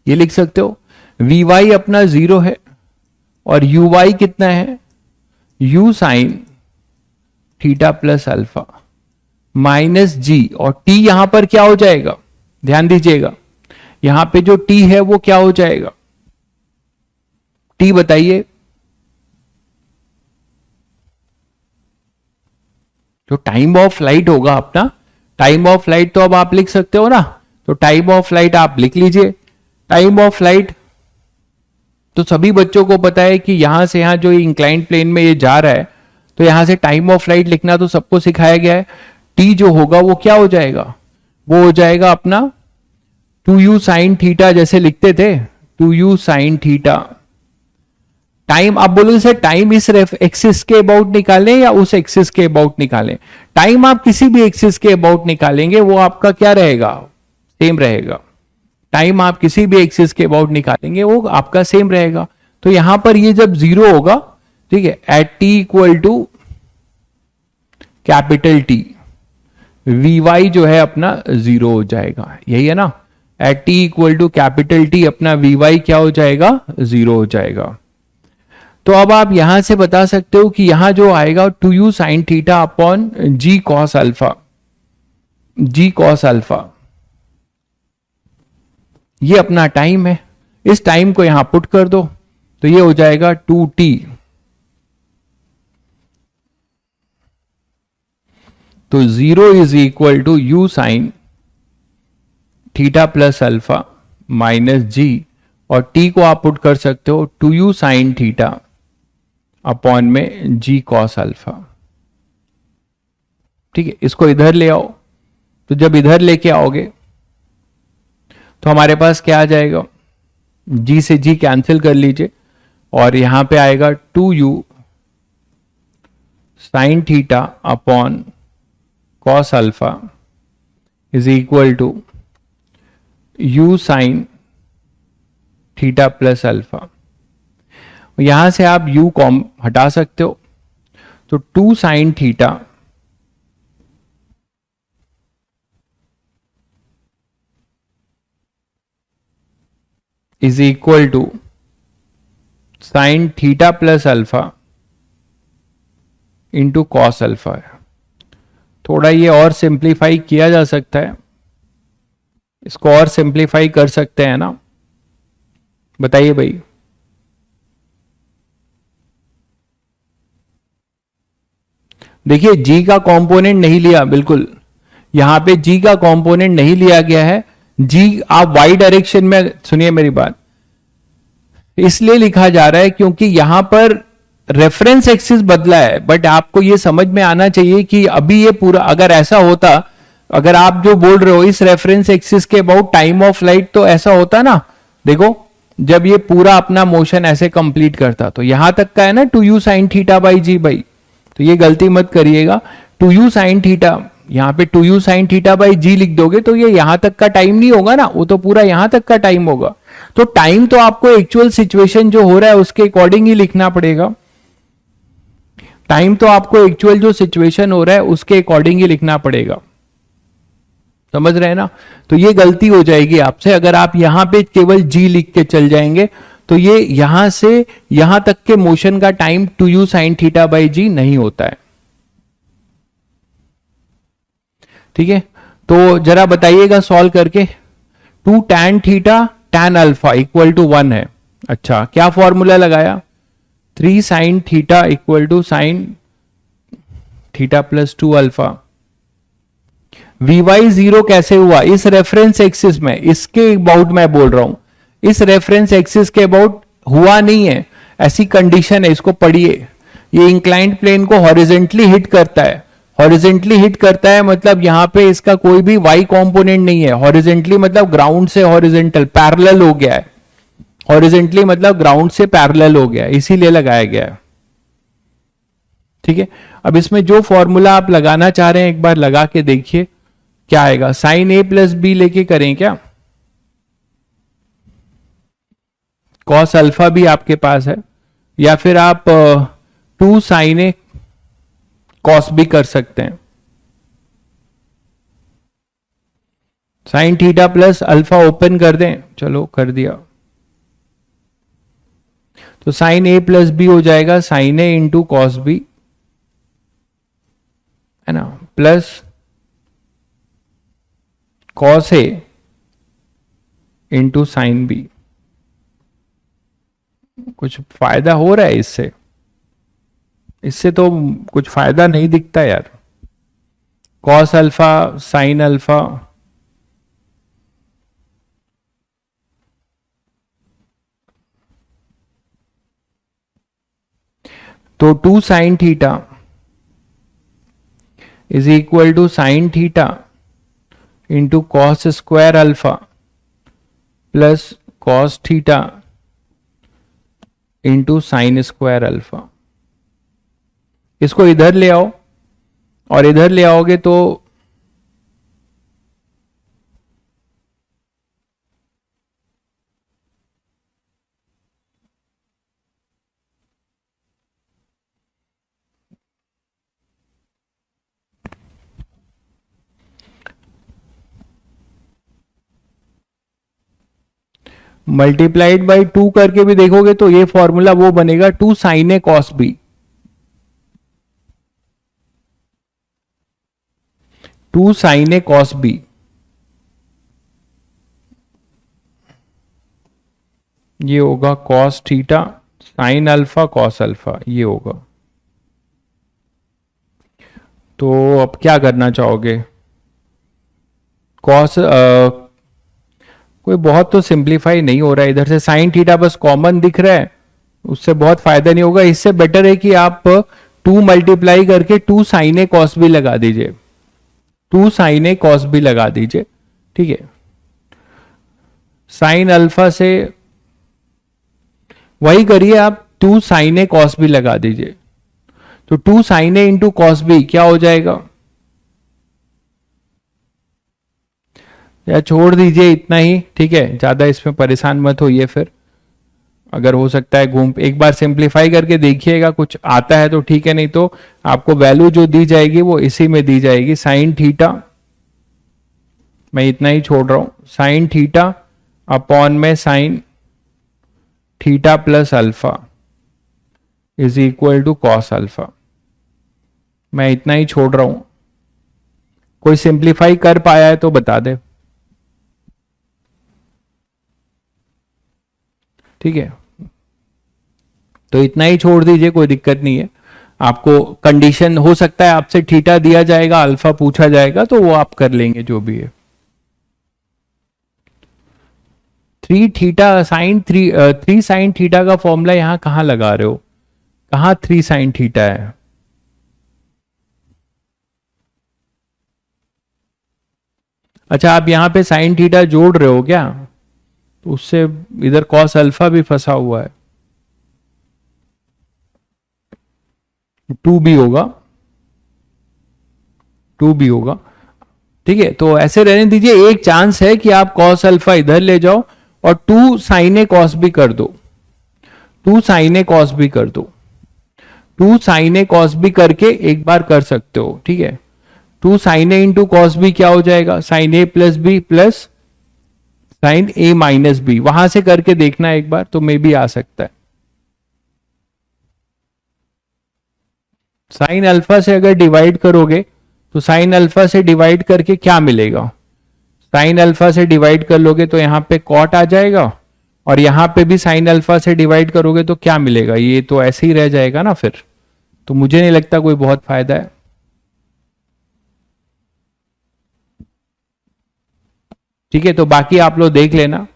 ये लिख सकते हो। vy अपना 0 है और uy कितना है, u sin theta plus alpha minus g, और t यहां पर क्या हो जाएगा, ध्यान दीजिएगा, यहां पे जो t है वो क्या हो जाएगा, t बताइए, जो टाइम ऑफ फ्लाइट होगा अपना, टाइम ऑफ फ्लाइट तो अब आप लिख सकते हो ना। तो टाइम ऑफ फ्लाइट आप लिख लीजिए। टाइम ऑफ फ्लाइट तो सभी बच्चों को पता है कि यहां से यहां जो इंक्लाइंड प्लेन में ये जा रहा है, तो यहां से टाइम ऑफ फ्लाइट लिखना तो सबको सिखाया गया है। टी जो होगा वो क्या हो जाएगा, वो हो जाएगा अपना 2u साइन थीटा, जैसे लिखते थे 2u साइन थीटा। टाइम आप बोलोगे सर टाइम इस एक्सिस के अबाउट निकालें या उस एक्सिस के अबाउट निकालें, टाइम आप किसी भी एक्सिस के अबाउट निकालेंगे वो आपका क्या रहेगा, सेम रहेगा। टाइम आप किसी भी एक्सिस के अबाउट निकालेंगे वो आपका सेम रहेगा। तो यहां पर ये जब 0 होगा, ठीक है, at t equal to capital T, vy जो है अपना 0 हो जाएगा, यही है ना। At t equal to capital T अपना vy क्या हो जाएगा, 0 हो जाएगा। तो अब आप यहां से बता सकते हो कि यहां जो आएगा 2u sine theta upon g cos alpha, g cos alpha, ये अपना टाइम है। इस टाइम को यहां पुट कर दो तो ये हो जाएगा 2t, तो 0 is equal to u sign theta plus alpha minus g, और t को आप पुट कर सकते हो 2u साइन थीटा अपॉन में g cos अल्फा। ठीक है, इसको इधर ले आओ। तो जब इधर लेके आओगे तो हमारे पास क्या आ जाएगा, जी से जी कैंसिल कर लीजिए और यहां पे आएगा 2u sine theta upon cos alpha is equal to u sign theta plus alpha. यहां से आप u कॉम हटा सकते हो, तो 2 sine theta is equal to sine theta plus alpha into cos alpha है। थोड़ा ये और सिंप्लीफाई किया जा सकता है, इसको और सिंप्लीफाई कर सकते हैं ना, बताइए भाई। देखिए g का कंपोनेंट नहीं लिया, बिल्कुल यहां पे g का कंपोनेंट नहीं लिया गया है। g आप y डायरेक्शन में, सुनिए मेरी बात, इसलिए लिखा जा रहा है क्योंकि यहां पर रेफरेंस एक्सिस बदला है, बट आपको यह समझ में आना चाहिए कि अभी ये पूरा, अगर ऐसा होता, अगर आप जो बोल रहे हो इस रेफरेंस एक्सिस के अबाउट टाइम ऑफ लाइट, तो ऐसा होता ना, देखो जब ये पूरा अपना मोशन ऐसे कंप्लीट करता, तो यहां तक का है ना 2u साइन थीटा बाई जी भाई, तो ये गलती मत करिएगा। 2u साइन थीटा, यहां पे 2u साइन थीटा बाई जी लिख दोगे तो ये यहां तक का टाइम नहीं होगा ना, वो तो पूरा यहां तक का टाइम होगा। तो टाइम तो आपको एक्चुअल सिचुएशन जो हो रहा है उसके अकॉर्डिंग ही लिखना पड़ेगा। टाइम तो आपको एक्चुअल जो सिचुएशन हो रहा है उसके अकॉर्डिंग ही लिखना पड़ेगा, समझ रहे हैं ना। तो ये गलती हो जाएगी आपसे अगर आप यहां पे केवल जी लिख के चल जाएंगे, तो ये यहां से यहां तक के मोशन का time 2u sine theta by g नहीं होता है। ठीक है, तो जरा बताइएगा सॉल्व करके। 2 tan theta tan alpha equal to 1 है। अच्छा, क्या फॉर्मूला लगाया, 3 sine theta equal to sine theta plus 2 alpha. Vy 0 कैसे हुआ, इस रेफरेंस एक्सिस में, इसके अबाउट मैं बोल रहा हूं, इस रेफरेंस एक्सिस के अबाउट हुआ नहीं है, ऐसी कंडीशन है, इसको पढ़िए। ये इंक्लाइंड प्लेन को हॉरिजेंटली हिट करता है, हॉरिजेंटली हिट करता है मतलब यहां पे इसका कोई भी y कंपोनेंट नहीं है। हॉरिजेंटली मतलब ग्राउंड से हॉरिजेंटल पैरेलल हो गया है, हॉरिजेंटली मतलब ग्राउंड से पैरेलल हो गया है, इसीलिए लगाया गया है। ठीक है, अब इसमें जो फॉर्मूला आप लगाना चाह रहे हैं एक बार लगा के देखिए क्या आएगा। साइन ए प्लस बी लेके करें क्या, कॉस अल्फा भी आपके पास है, या फिर आप 2 साइन ए कॉस भी कर सकते हैं। Sign theta plus alpha open कर दें, चलो कर दिया, तो साइन ए प्लस बी हो जाएगा sign a into cos B, है ना, plus cos A into sine B. कुछ फायदा हो रहा है इससे, इससे तो कुछ फायदा नहीं दिखता यार। कॉस अल्फा साइन अल्फा, तो 2 sine theta is equal to sine theta into cos square alpha plus cos theta into sine square alpha. इसको इधर ले आओ, और इधर ले आओगे तो मल्टीप्लाइड बाई 2 करके भी देखोगे तो ये फॉर्मूला वो बनेगा 2 साइन ए कॉस बी, 2 साइन ए कॉस बी। ये होगा cos theta sine alpha cos alpha, ये होगा। तो अब क्या करना चाहोगे, कॉस कोई बहुत तो सिंप्लीफाई नहीं हो रहा है, इधर से साइन थीटा बस कॉमन दिख रहा है, उससे बहुत फायदा नहीं होगा। इससे बेटर है कि आप 2 मल्टीप्लाई करके 2 साइन ए कॉस भी लगा दीजिए, 2 साइन ए कॉस भी लगा दीजिए। ठीक है, साइन अल्फा से वही करिए आप, 2 साइन ए कॉस बी लगा दीजिए। तो 2 sine a into cos B क्या हो जाएगा, या छोड़ दीजिए इतना ही, ठीक है, ज्यादा इसमें परेशान मत होइए। फिर अगर हो सकता है घूम एक बार सिंप्लीफाई करके देखिएगा, कुछ आता है तो ठीक है, नहीं तो आपको वैल्यू जो दी जाएगी वो इसी में दी जाएगी। साइन थीटा, मैं इतना ही छोड़ रहा हूं, साइन थीटा अपॉन में sine theta plus alpha is equal to cos alpha. मैं इतना ही छोड़ रहा हूं, कोई सिंप्लीफाई कर पाया है तो बता दे, ठीक है। तो इतना ही छोड़ दीजिए, कोई दिक्कत नहीं है। आपको कंडीशन हो सकता है आपसे थीटा दिया जाएगा, अल्फा पूछा जाएगा, तो वो आप कर लेंगे जो भी है। 3 साइन थीटा का फॉर्मूला यहां कहां लगा रहे हो, कहां 3 साइन थीटा है? अच्छा, आप यहां पे साइन थीटा जोड़ रहे हो क्या? तो उससे इधर कॉस अल्फा भी फंसा हुआ है, 2 भी होगा, 2 भी होगा, ठीक है। तो ऐसे रहने दीजिए, एक चांस है कि आप कॉस अल्फा इधर ले जाओ और 2 साइन ए कॉस भी कर दो, 2 साइन ए कॉस भी कर दो, 2 साइन ए कॉस भी करके एक बार कर सकते हो, ठीक है। 2 sine a into cos B क्या हो जाएगा, साइन ए प्लस बी प्लस साइन ए माइनस बी, वहां से करके देखना एक बार, तो मे भी आ सकता है। साइन अल्फा से अगर डिवाइड करोगे तो साइन अल्फा से डिवाइड करके क्या मिलेगा, साइन अल्फा से डिवाइड कर लोगे तो यहां पे कॉट आ जाएगा, और यहां पे भी साइन अल्फा से डिवाइड करोगे तो क्या मिलेगा, ये तो ऐसे ही रह जाएगा ना फिर। तो मुझे नहीं लगता कोई बहुत फायदा है। ठीक है, तो बाकी आप लोग देख लेना।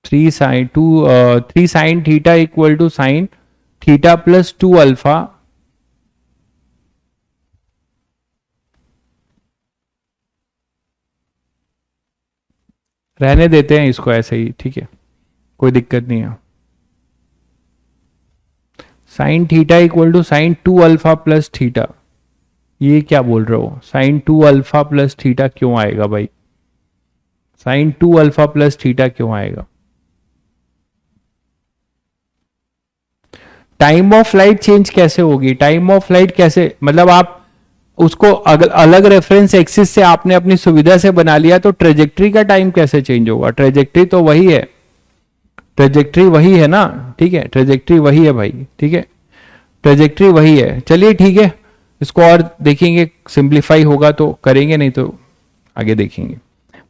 Three sine theta equal to sine theta plus 2 alpha रहने देते हैं इसको ऐसे ही, ठीक है, कोई दिक्कत नहीं है। Sine theta equal to sine 2 alpha plus theta, ये क्या बोल रहे हो, साइन 2 अल्फा प्लस थीटा क्यों आएगा भाई, साइन 2 अल्फा प्लस थीटा क्यों आएगा? टाइम ऑफ फ्लाइट चेंज कैसे होगी, टाइम ऑफ फ्लाइट कैसे, मतलब आप उसको अलग रेफरेंस एक्सिस से आपने अपनी सुविधा से बना लिया, तो ट्रेजेक्ट्री का टाइम कैसे चेंज होगा? ट्रेजेक्ट्री तो वही है, ट्रेजेक्ट्री वही है ना, ठीक है, ट्रेजेक्ट्री वही है भाई, ठीक है, ट्रेजेक्ट्री वही है। चलिए ठीक है, इसको और देखेंगे, सिंप्लीफाई होगा तो करेंगे, नहीं तो आगे देखेंगे।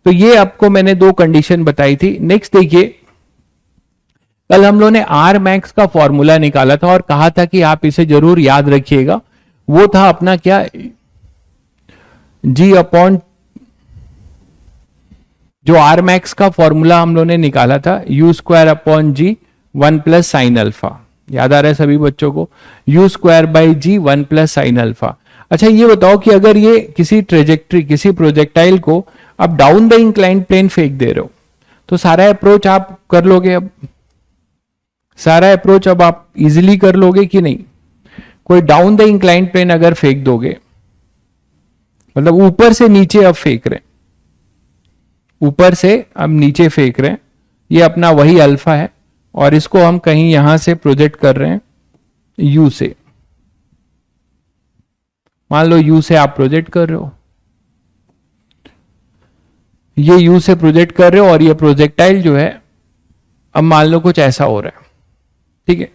तो ये आपको मैंने 2 कंडीशन बताई थी। नेक्स्ट देखिए, कल हम लोगों ने आर मैक्स का फॉर्मूला निकाला था और कहा था कि आप इसे जरूर याद रखिएगा। वो था अपना क्या, जी अपॉन, जो आर मैक्स का फॉर्मूला हम लोगों ने निकाला था, u square upon g 1 plus sine alpha, याद आ रहा है सभी बच्चों को, u square by g 1 plus sine alpha. अच्छा ये बताओ कि अगर ये किसी ट्रेजेक्ट्री, किसी प्रोजेक्टाइल को आप डाउन द इंक्लाइंड प्लेन फेंक दे रहे हो, तो सारा अप्रोच आप कर लोगे, अब सारा अप्रोच अब आप इजिली कर लोगे कि नहीं? कोई डाउन द इंक्लाइंड प्लेन अगर फेंक दोगे, मतलब ऊपर से नीचे अब फेंक रहे हैं, ऊपर से अब नीचे फेंक रहे हैं, ये अपना वही अल्फा है, और इसको हम कहीं यहां से प्रोजेक्ट कर रहे हैं यू से, मान लो यू से आप प्रोजेक्ट कर रहे हो, ये यू से प्रोजेक्ट कर रहे हो, और ये प्रोजेक्टाइल जो है अब मान लो कुछ ऐसा हो रहा है, ठीक है।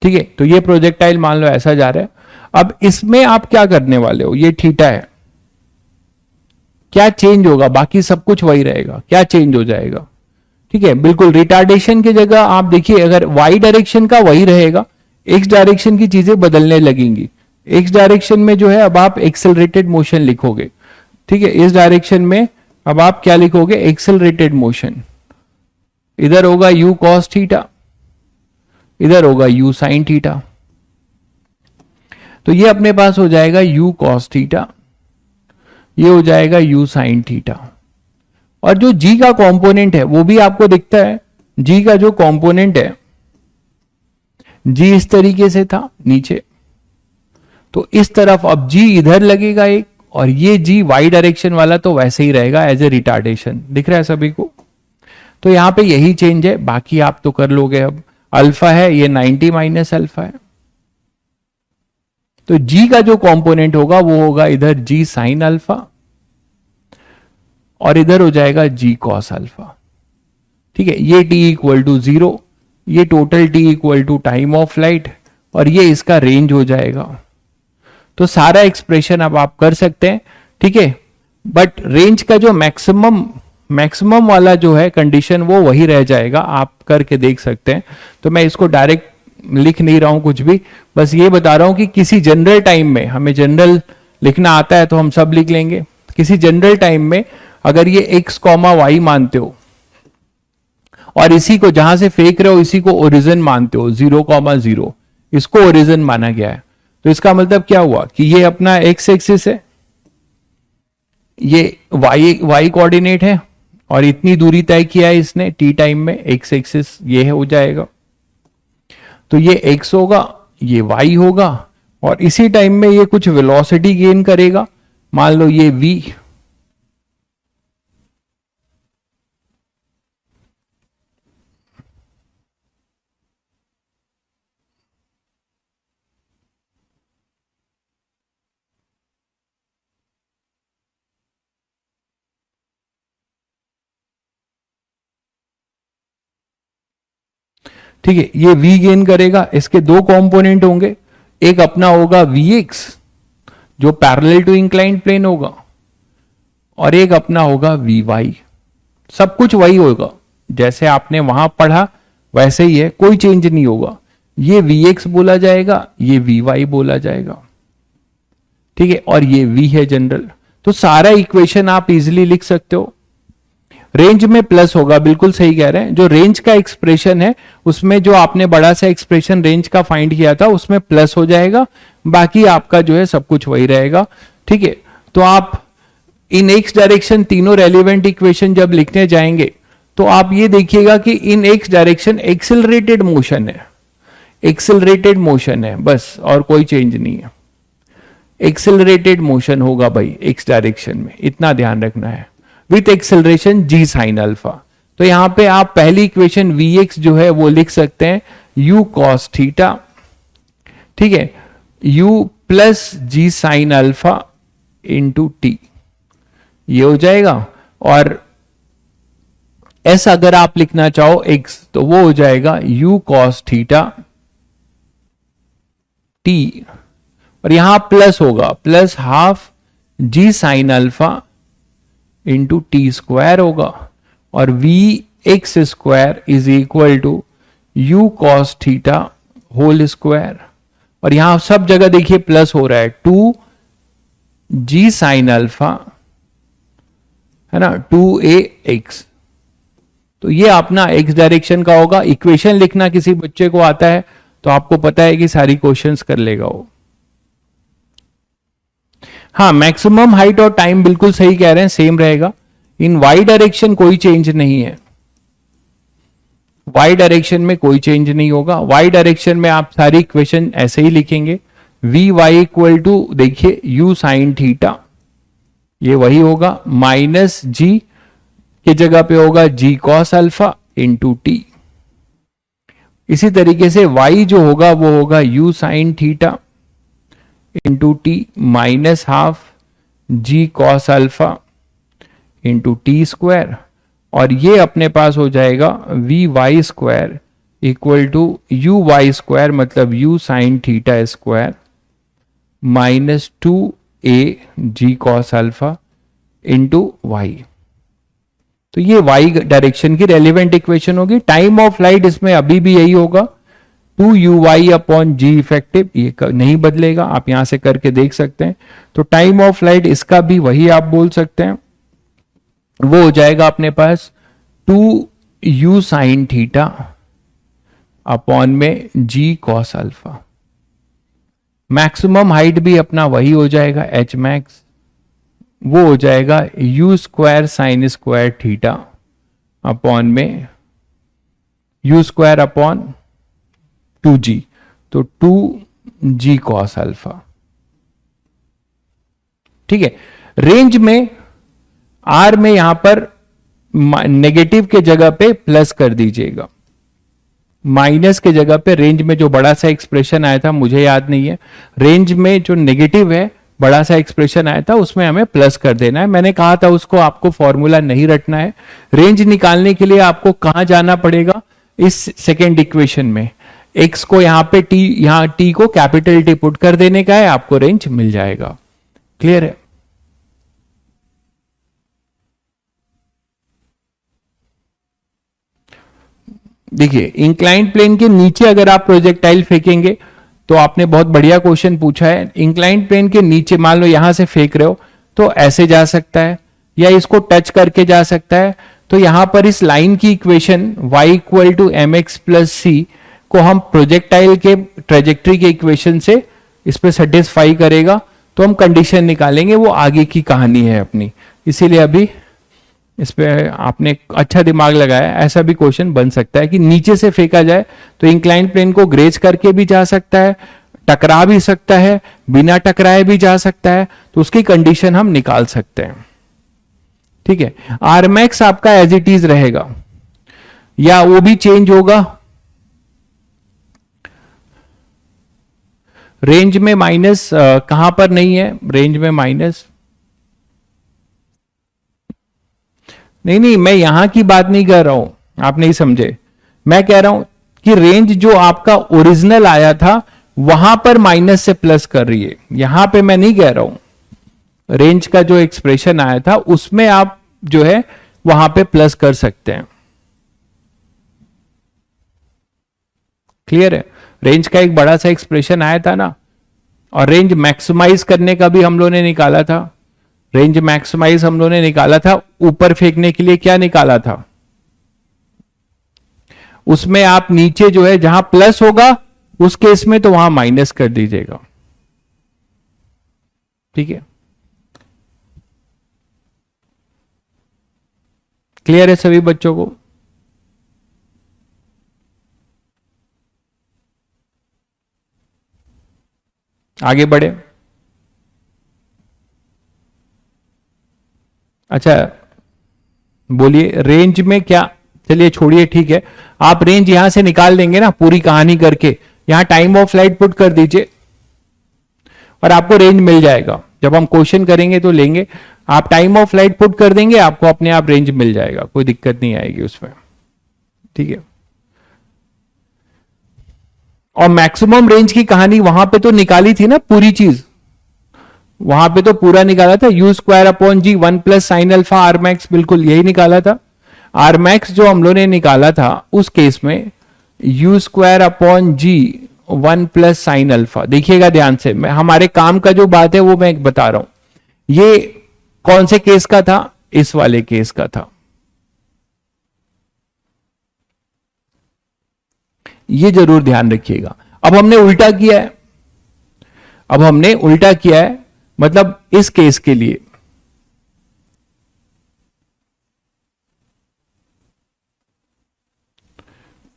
ठीक है, तो ये प्रोजेक्टाइल मान लो ऐसा जा रहा है। अब इसमें आप क्या करने वाले हो, ये थीटा है, क्या चेंज होगा? बाकी सब कुछ वही रहेगा, क्या चेंज हो जाएगा? ठीक है, बिल्कुल रिटार्डेशन की जगह आप देखिए अगर वाई डायरेक्शन का वही रहेगा, एक्स डायरेक्शन की चीजें बदलने लगेंगी। एक्स डायरेक्शन में जो है अब आप एक्सेलरेटेड मोशन लिखोगे, ठीक है, इस डायरेक्शन में अब आप क्या लिखोगे, एक्सेलरेटेड मोशन। इधर होगा u cos थीटा, इधर होगा u sin थीटा। तो ये अपने पास हो जाएगा u cos थीटा, ये हो जाएगा u sin थीटा। और जो g का कंपोनेंट है वो भी आपको दिखता है, g का जो कंपोनेंट है, g इस तरीके से था नीचे, तो इस तरफ अब g इधर लगेगा एक, और ये g y डायरेक्शन वाला तो वैसे ही रहेगा एज ए रिटार्डेशन। दिख रहा है सभी को? तो यहां पे यही चेंज है, बाकी आप तो कर लोगे। अब अल्फा है ये 90 माइनस अल्फा है, तो g का जो कंपोनेंट होगा वो होगा इधर g साइन अल्फा, और इधर हो जाएगा g कॉस अल्फा। ठीक है, ये t इक्वल टू 0, ये total t equal to time of light, और ये इसका रेंज हो जाएगा। तो सारा एक्सप्रेशन अब आप कर सकते हैं, ठीक है, बट रेंज का जो मैक्सिमम वाला जो है कंडीशन वो वही रह जाएगा, आप करके देख सकते हैं। तो मैं इसको डायरेक्ट लिख नहीं रहा हूं कुछ भी, बस ये बता रहा हूं कि किसी जनरल टाइम में, हमें जनरल लिखना आता है तो हम सब लिख लेंगे, किसी जनरल टाइम में अगर ये x कॉमा वाई मानते हो और इसी को जहां से फेंक रहे हो इसी को ओरिजिन मानते हो, 0,0 इसको ओरिजिन माना गया है, तो इसका मतलब क्या हुआ कि ये अपना x एक्सिस है, ये y कोऑर्डिनेट है, और इतनी दूरी तय किया है इसने t टाइम में, x एक्सिस ये हो जाएगा, तो ये x होगा, ये y होगा, और इसी टाइम में ये कुछ वेलोसिटी गेन करेगा, मान लो ये v, ठीक है, ये v गेन करेगा, इसके दो कंपोनेंट होंगे, एक अपना होगा vx जो पैरेलल टू इंक्लाइंड प्लेन होगा, और एक अपना होगा vy, सब कुछ वही होगा जैसे आपने वहां पढ़ा वैसे ही है, कोई चेंज नहीं होगा। ये vx बोला जाएगा, ये vy बोला जाएगा, ठीक है, और ये v है जनरल। तो सारा इक्वेशन आप इजीली लिख सकते हो। रेंज में प्लस होगा, बिल्कुल सही कह रहे हैं, जो रेंज का एक्सप्रेशन है उसमें जो आपने बड़ा सा एक्सप्रेशन रेंज का फाइंड किया था उसमें प्लस हो जाएगा, बाकी आपका जो है सब कुछ वही रहेगा। ठीक है, तो आप इन एक्स डायरेक्शन तीनों रेलिवेंट इक्वेशन जब लिखने जाएंगे तो आप ये देखिएगा कि इन एक्स डायरेक्शन एक्सेलरेटेड मोशन है, एक्सेलरेटेड मोशन है बस, और कोई चेंज नहीं है, एक्सेलरेटेड मोशन होगा भाई एक्स डायरेक्शन में, इतना ध्यान रखना है, with acceleration g sine alpha. तो यहां पे आप पहली इक्वेशन vx जो है वो लिख सकते हैं u cos थीटा, ठीक है, u plus g sine alpha into T, ये हो जाएगा, और s अगर आप लिखना चाहो x तो वो हो जाएगा u cos थीटा t, और यहां प्लस होगा, plus half g sine alpha into t square होगा, और v x square is equal to u cos theta whole square, और यहां सब जगह देखिए प्लस हो रहा है, 2g साइन अल्फा है ना, 2ax। तो ये अपना x डायरेक्शन का होगा। इक्वेशन लिखना किसी बच्चे को आता है तो आपको पता है कि सारी क्वेश्चंस कर लेगा वो। हाँ, मैक्सिमम हाइट और टाइम बिल्कुल सही कह रहे हैं, सेम रहेगा। इन वाई डायरेक्शन कोई चेंज नहीं है, वाई डायरेक्शन में कोई चेंज नहीं होगा। वाई डायरेक्शन में आप सारी इक्वेशन ऐसे ही लिखेंगे, वी वाई इक्वल टू देखिए यू साइन थीटा, ये वही होगा, माइनस जी की जगह पे होगा g cos alpha into t. इसी तरीके से y जो होगा वो होगा u sign theta into t minus half g cos alpha into t square, और ये अपने पास हो जाएगा v y square equal to u y square, मतलब u sign theta square minus 2a g cos alpha into y. तो ये वाई डायरेक्शन की रेलिवेंट इक्वेशन होगी। टाइम ऑफ फ्लाइट इसमें अभी भी यही होगा, 2uy अपॉन जी इफेक्टिव, ये नहीं बदलेगा, आप यहां से करके देख सकते हैं। तो टाइम ऑफ फ्लाइट इसका भी वही आप बोल सकते हैं, वो हो जाएगा अपने पास 2u साइन थीटा अपॉन में g cos alpha. Maximum height भी अपना वही हो जाएगा h मैक्स, वो हो जाएगा u square sine square theta upon में u स्क्वायर अपॉन 2g, तो 2g कॉस अल्फा। ठीक है, रेंज में r में यहां पर नेगेटिव के जगह पे प्लस कर दीजिएगा, माइनस के जगह पे रेंज में जो बड़ा सा एक्सप्रेशन आया था, मुझे याद नहीं है, रेंज में जो नेगेटिव है बड़ा सा एक्सप्रेशन आया था उसमें हमें प्लस कर देना है। मैंने कहा था उसको आपको फॉर्मूला नहीं रटना है। रेंज निकालने के लिए आपको कहां जाना पड़ेगा, इस सेकेंड इक्वेशन में x को यहां पे t, यहां t को कैपिटल T पुट कर देने का है, आपको रेंज मिल जाएगा। क्लियर है? देखिए, इंक्लाइंड प्लेन के नीचे अगर आप प्रोजेक्टाइल फेंकेंगे तो आपने बहुत बढ़िया क्वेश्चन पूछा है। इंक्लाइंड प्लेन के नीचे मान लो यहां से फेंक रहे हो तो ऐसे जा सकता है या इसको टच करके जा सकता है। तो यहां पर इस लाइन की equation y equal to m x plus c को हम प्रोजेक्टाइल के ट्रेजेक्ट्री के इक्वेशन से इस पे सेटिस्फाई करेगा, तो हम कंडीशन निकालेंगे, वो आगे की कहानी है अपनी। इसीलिए अभी इस पे आपने अच्छा दिमाग लगाया। ऐसा भी क्वेश्चन बन सकता है कि नीचे से फेंका जाए तो इंक्लाइंड प्लेन को ग्रेज करके भी जा सकता है, टकरा भी सकता है, बिना टकराए भी जा सकता है, तो उसकी कंडीशन हम निकाल सकते हैं। ठीक है, आर मैक्स आपका एज इट इज रहेगा या वो भी चेंज होगा। रेंज में माइनस कहां पर नहीं है, रेंज में माइनस नहीं, मैं यहां की बात नहीं कर रहा हूं, आप नहीं समझे। मैं कह रहा हूं कि रेंज जो आपका ओरिजिनल आया था वहां पर माइनस से प्लस कर रही है, यहां पे मैं नहीं कह रहा हूं। रेंज का जो एक्सप्रेशन आया था उसमें आप जो है वहां पे प्लस कर सकते हैं। क्लियर है? रेंज का एक बड़ा सा एक्सप्रेशन आया था ना, और रेंज मैक्सिमाइज करने का भी हम लोगों ने निकाला था। रेंज मैक्सिमाइज हम लोगों ने निकाला था, ऊपर फेंकने के लिए क्या निकाला था, उसमें आप नीचे जो है जहां प्लस होगा उस केस में तो वहां माइनस कर दीजिएगा। ठीक है, क्लियर है सभी बच्चों को? आगे बढ़े। अच्छा बोलिए, रेंज में क्या, चलिए छोड़िए, ठीक है, आप रेंज यहां से निकाल देंगे ना पूरी कहानी करके, यहां टाइम ऑफ फ्लाइट पुट कर दीजिए और आपको रेंज मिल जाएगा। जब हम क्वेश्चन करेंगे तो लेंगे, आप टाइम ऑफ फ्लाइट पुट कर देंगे, आपको अपने आप रेंज मिल जाएगा, कोई दिक्कत नहीं आएगी उसमें। ठीक है, और मैक्सिमम रेंज की कहानी वहां पे तो निकाली थी ना पूरी चीज, वहां पे तो पूरा निकाला था, u square upon g 1 plus sine alpha R max, बिल्कुल यही निकाला था। आर मैक्स जो हम लोगों ने निकाला था उस केस में u square upon g 1 plus sine alpha. देखिएगा ध्यान से, मैं हमारे काम का जो बात है वो मैं बता रहा हूं। ये कौन से केस का था, इस वाले केस का था। ये जरूर ध्यान रखिएगा। अब हमने उल्टा किया है, अब हमने उल्टा किया है, मतलब इस केस के लिए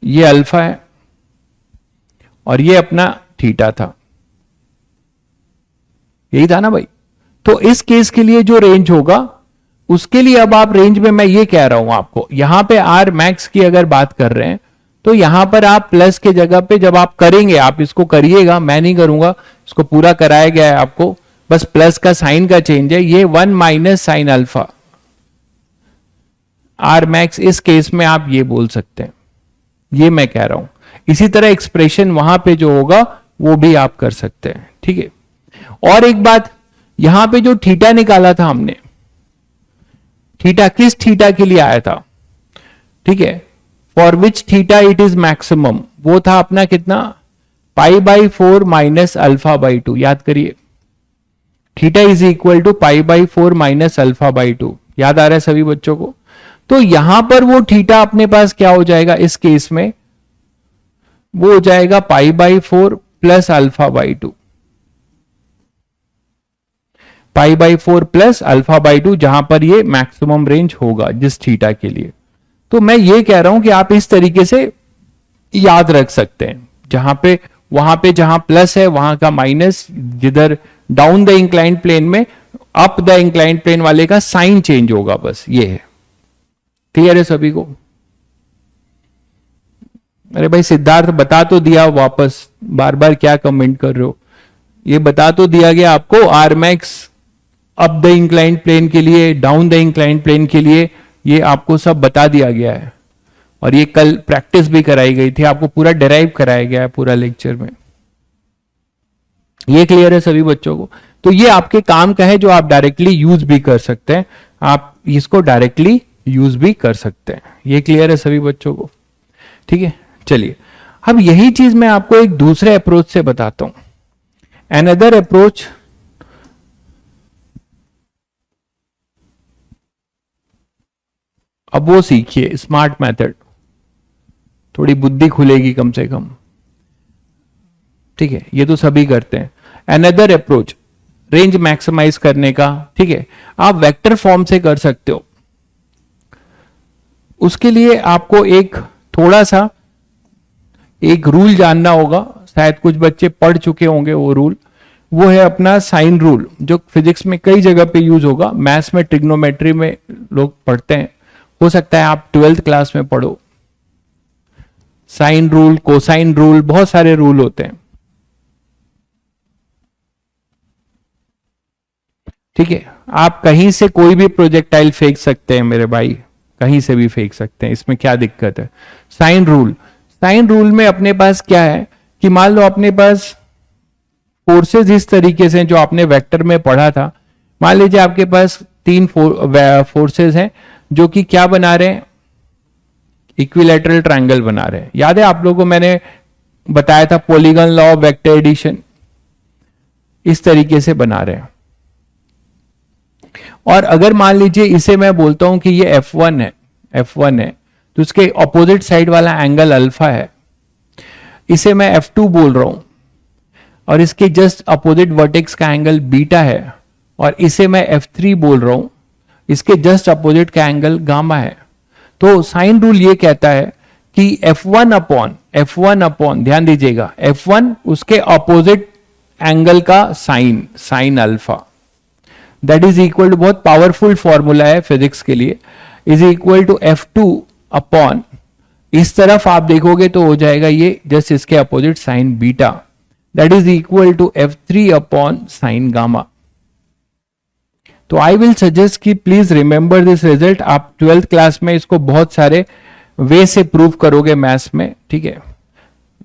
ये अल्फा है और ये अपना थीटा था, यही था ना भाई। तो इस केस के लिए जो रेंज होगा उसके लिए अब आप रेंज में, मैं ये कह रहा हूं आपको, यहां पे आर मैक्स की अगर बात कर रहे हैं तो यहां पर आप प्लस के जगह पे जब आप करेंगे, आप इसको करिएगा, मैं नहीं करूंगा, इसको पूरा कराया गया है आपको, बस प्लस का साइन का चेंज है, ये 1 minus sign alpha R max, इस केस में आप ये बोल सकते हैं, ये मैं कह रहा हूं। इसी तरह एक्सप्रेशन वहां पे जो होगा वो भी आप कर सकते हैं। ठीक है, और एक बात, यहां पे जो थीटा निकाला था हमने, थीटा किस थीटा के लिए आया था, ठीक है, for which theta it is maximum, वो था अपना कितना, π/4 माइनस α/2, याद करिए, theta is equal to π/4 minus α/2, याद आ रहा है सभी बच्चों को। तो यहां पर वो थीटा अपने पास क्या हो जाएगा इस केस में, वो हो जाएगा π/4 प्लस α/2, π/4 प्लस α/2, जहां पर ये मैक्सिमम रेंज होगा जिस थीटा के लिए। तो मैं ये कह रहा हूं कि आप इस तरीके से याद रख सकते हैं, जहां पे वहां पे जहां प्लस है वहां का माइनस, जिधर डाउन द इंक्लाइंड प्लेन में अप द इंक्लाइंड प्लेन वाले का साइन चेंज होगा, बस ये है। क्लियर है सभी को? अरे भाई सिद्धार्थ बता तो दिया, वापस बार बार क्या कमेंट कर रहे हो, ये बता तो दिया गया आपको, R max up the inclined plane के लिए, डाउन द इंक्लाइंड प्लेन के लिए, ये आपको सब बता दिया गया है, और ये कल प्रैक्टिस भी कराई गई थी, आपको पूरा डिराइव कराया गया है पूरा लेक्चर में। ये क्लियर है सभी बच्चों को? तो ये आपके काम का है, जो आप डायरेक्टली यूज भी कर सकते हैं, आप इसको डायरेक्टली यूज भी कर सकते हैं। ये क्लियर है सभी बच्चों को? ठीक है, चलिए अब यही चीज मैं आपको एक दूसरे अप्रोच से बताता हूं, अनदर अप्रोच। अब वो सीखिए स्मार्ट मेथड, थोड़ी बुद्धि खुलेगी कम से कम, ठीक है, ये तो सभी करते हैं। अनदर अप्रोच रेंज मैक्सिमाइज करने का, ठीक है, आप वेक्टर फॉर्म से कर सकते हो। उसके लिए आपको एक थोड़ा सा एक रूल जानना होगा, शायद कुछ बच्चे पढ़ चुके होंगे वो रूल, वो है अपना साइन रूल, जो फिजिक्स में कई जगह पे यूज होगा, मैथ्स में ट्रिग्नोमेट्री में लोग पढ़ते हैं, हो सकता है आप 12th क्लास में पढ़ो। साइन रूल, कोसाइन रूल, बहुत सारे रूल होते हैं, ठीक है। आप कहीं से कोई भी प्रोजेक्टाइल फेंक सकते हैं मेरे भाई, कहीं से भी फेंक सकते हैं, इसमें क्या दिक्कत है। साइन रूल, साइन रूल में अपने पास क्या है कि मान लो अपने पास फोर्सेस इस तरीके से जो आपने वेक्टर में पढ़ा था, मान लीजिए आपके पास तीन फोर्सेस हैं जो कि क्या बना रहे हैं, इक्विलैटरल ट्रायंगल बना रहे हैं। याद है आप लोगों को मैंने बताया था polygon law of vector addition, इस तरीके से बना रहे हैं। और अगर मान लीजिए इसे मैं बोलता हूं कि ये F1 है, F1 है, तो उसके ऑपोजिट साइड वाला एंगल अल्फा है, इसे मैं F2 बोल रहा हूं, और इसके जस्ट अपोजिट वर्टेक्स का एंगल बीटा है, और इसे मैं F3 बोल रहा हूं, इसके जस्ट अपोजिट का एंगल गामा है। तो साइन रूल ये कहता है कि F1 अपॉन ध्यान दीजिएगा, F1 उसके अपोजिट एंगल का sine alpha, that is equal to, बहुत पावरफुल फॉर्मूला है फिजिक्स के लिए, is equal to F2 upon, इस तरफ आप देखोगे तो हो जाएगा ये जस्ट इसके opposite sine beta, that is equal to F3 upon sine gamma. तो आई विल सजेस्ट कि प्लीज रिमेंबर दिस रिजल्ट, आप 12th क्लास में इसको बहुत सारे वे से प्रूव करोगे मैथ्स में, ठीक है,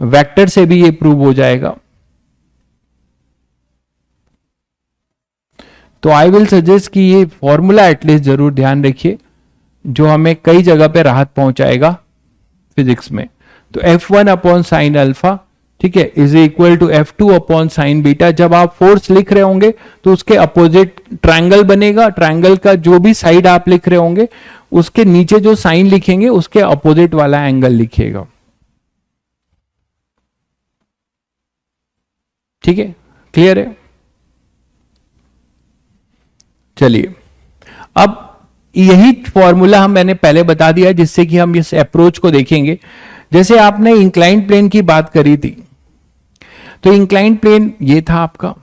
वेक्टर से भी ये प्रूव हो जाएगा। तो आई विल सजेस्ट कि ये फॉर्मूला एटलीस्ट जरूर ध्यान रखिए, जो हमें कई जगह पे राहत पहुंचाएगा फिजिक्स में। तो F1 अपॉन साइन अल्फा, ठीक है, is equal to F2 upon sine beta. जब आप फोर्स लिख रहे होंगे तो उसके अपोजिट ट्रायंगल बनेगा, ट्रायंगल का जो भी साइड आप लिख रहे होंगे उसके नीचे जो साइन लिखेंगे उसके अपोजिट वाला एंगल लिखिएगा, ठीक है, क्लियर है? चलिए अब यही फॉर्मूला मैंने पहले बता दिया, जिससे कि हम इस अप्रोच को देखेंगे। जैसे आपने इंक्लाइंड प्लेन की बात करी थी, तो इंक्लाइंड प्लेन ये था आपका,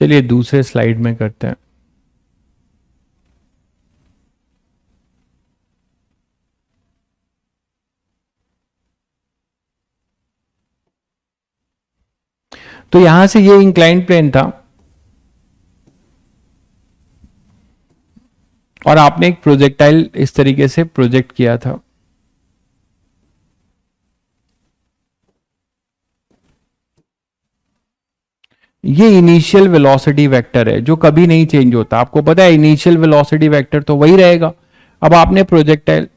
चलिए दूसरे स्लाइड में करते हैं। तो यहां से ये इंक्लाइंड प्लेन था, और आपने एक प्रोजेक्टाइल इस तरीके से प्रोजेक्ट किया था। ये इनिशियल वेलोसिटी वेक्टर है जो कभी नहीं चेंज होता। आपको पता है इनिशियल वेलोसिटी वेक्टर तो वही रहेगा। अब आपने प्रोजेक्टाइल,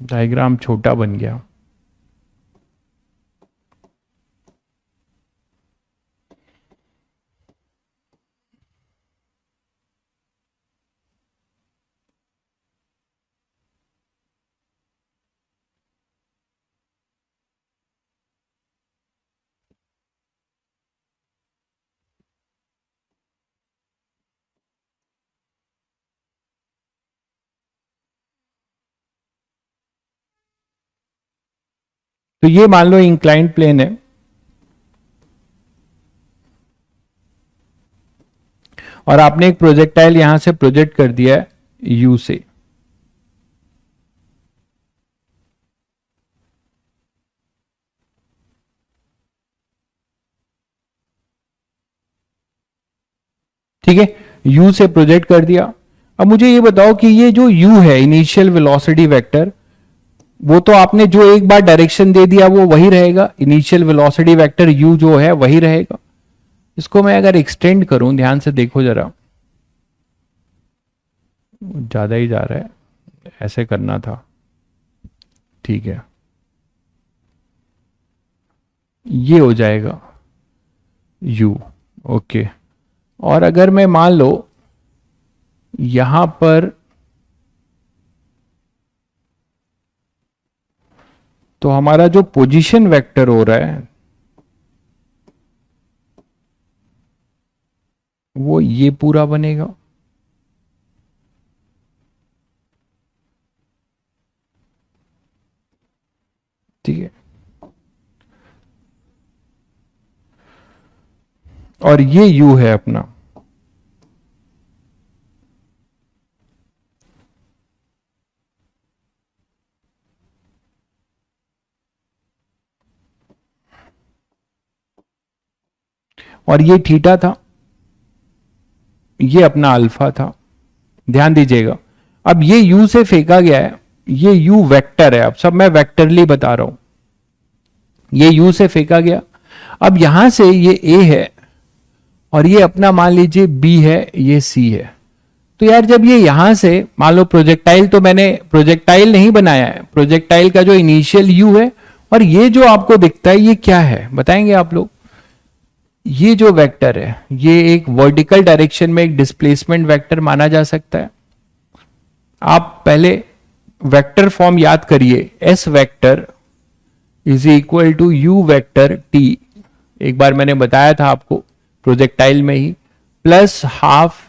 डायग्राम छोटा बन गया। तो ये मान लो इंक्लाइंड प्लेन है और आपने एक प्रोजेक्टाइल यहां से प्रोजेक्ट कर दिया है यू से। ठीक है, यू से प्रोजेक्ट कर दिया। अब मुझे ये बताओ कि ये जो यू है इनिशियल वेलोसिटी वेक्टर, वो तो आपने जो एक बार डायरेक्शन दे दिया वो वही रहेगा। इनिशियल वेलोसिटी वेक्टर यू जो है वही रहेगा। इसको मैं अगर एक्सटेंड करूं, ध्यान से देखो जरा, ज्यादा ही जा रहा है, ऐसे करना था। ठीक है, ये हो जाएगा यू। ओके, और अगर मैं मान लो यहां पर, तो हमारा जो पोजीशन वेक्टर हो रहा है वो ये पूरा बनेगा। ठीक है, और ये यू है अपना। और ये थीटा था, ये अपना अल्फा था। ध्यान दीजिएगा, अब ये यू से फेंका गया है, ये यू वेक्टर है। अब सब मैं वेक्टरली बता रहा हूं। ये यू से फेंका गया, अब यहां से ये ए है और ये अपना मान लीजिए बी है, ये सी है। तो यार जब ये यहां से मान लो प्रोजेक्टाइल, तो मैंने प्रोजेक्टाइल नहीं बनाया है, प्रोजेक्टाइल का जो इनिशियल यू है, और ये जो आपको दिखता है ये क्या है बताएंगे आप लोग? ये जो वेक्टर है ये एक वर्टिकल डायरेक्शन में एक डिस्प्लेसमेंट वेक्टर माना जा सकता है। आप पहले वेक्टर फॉर्म याद करिए, s vector is equal to u vector t, एक बार मैंने बताया था आपको प्रोजेक्टाइल में ही, plus half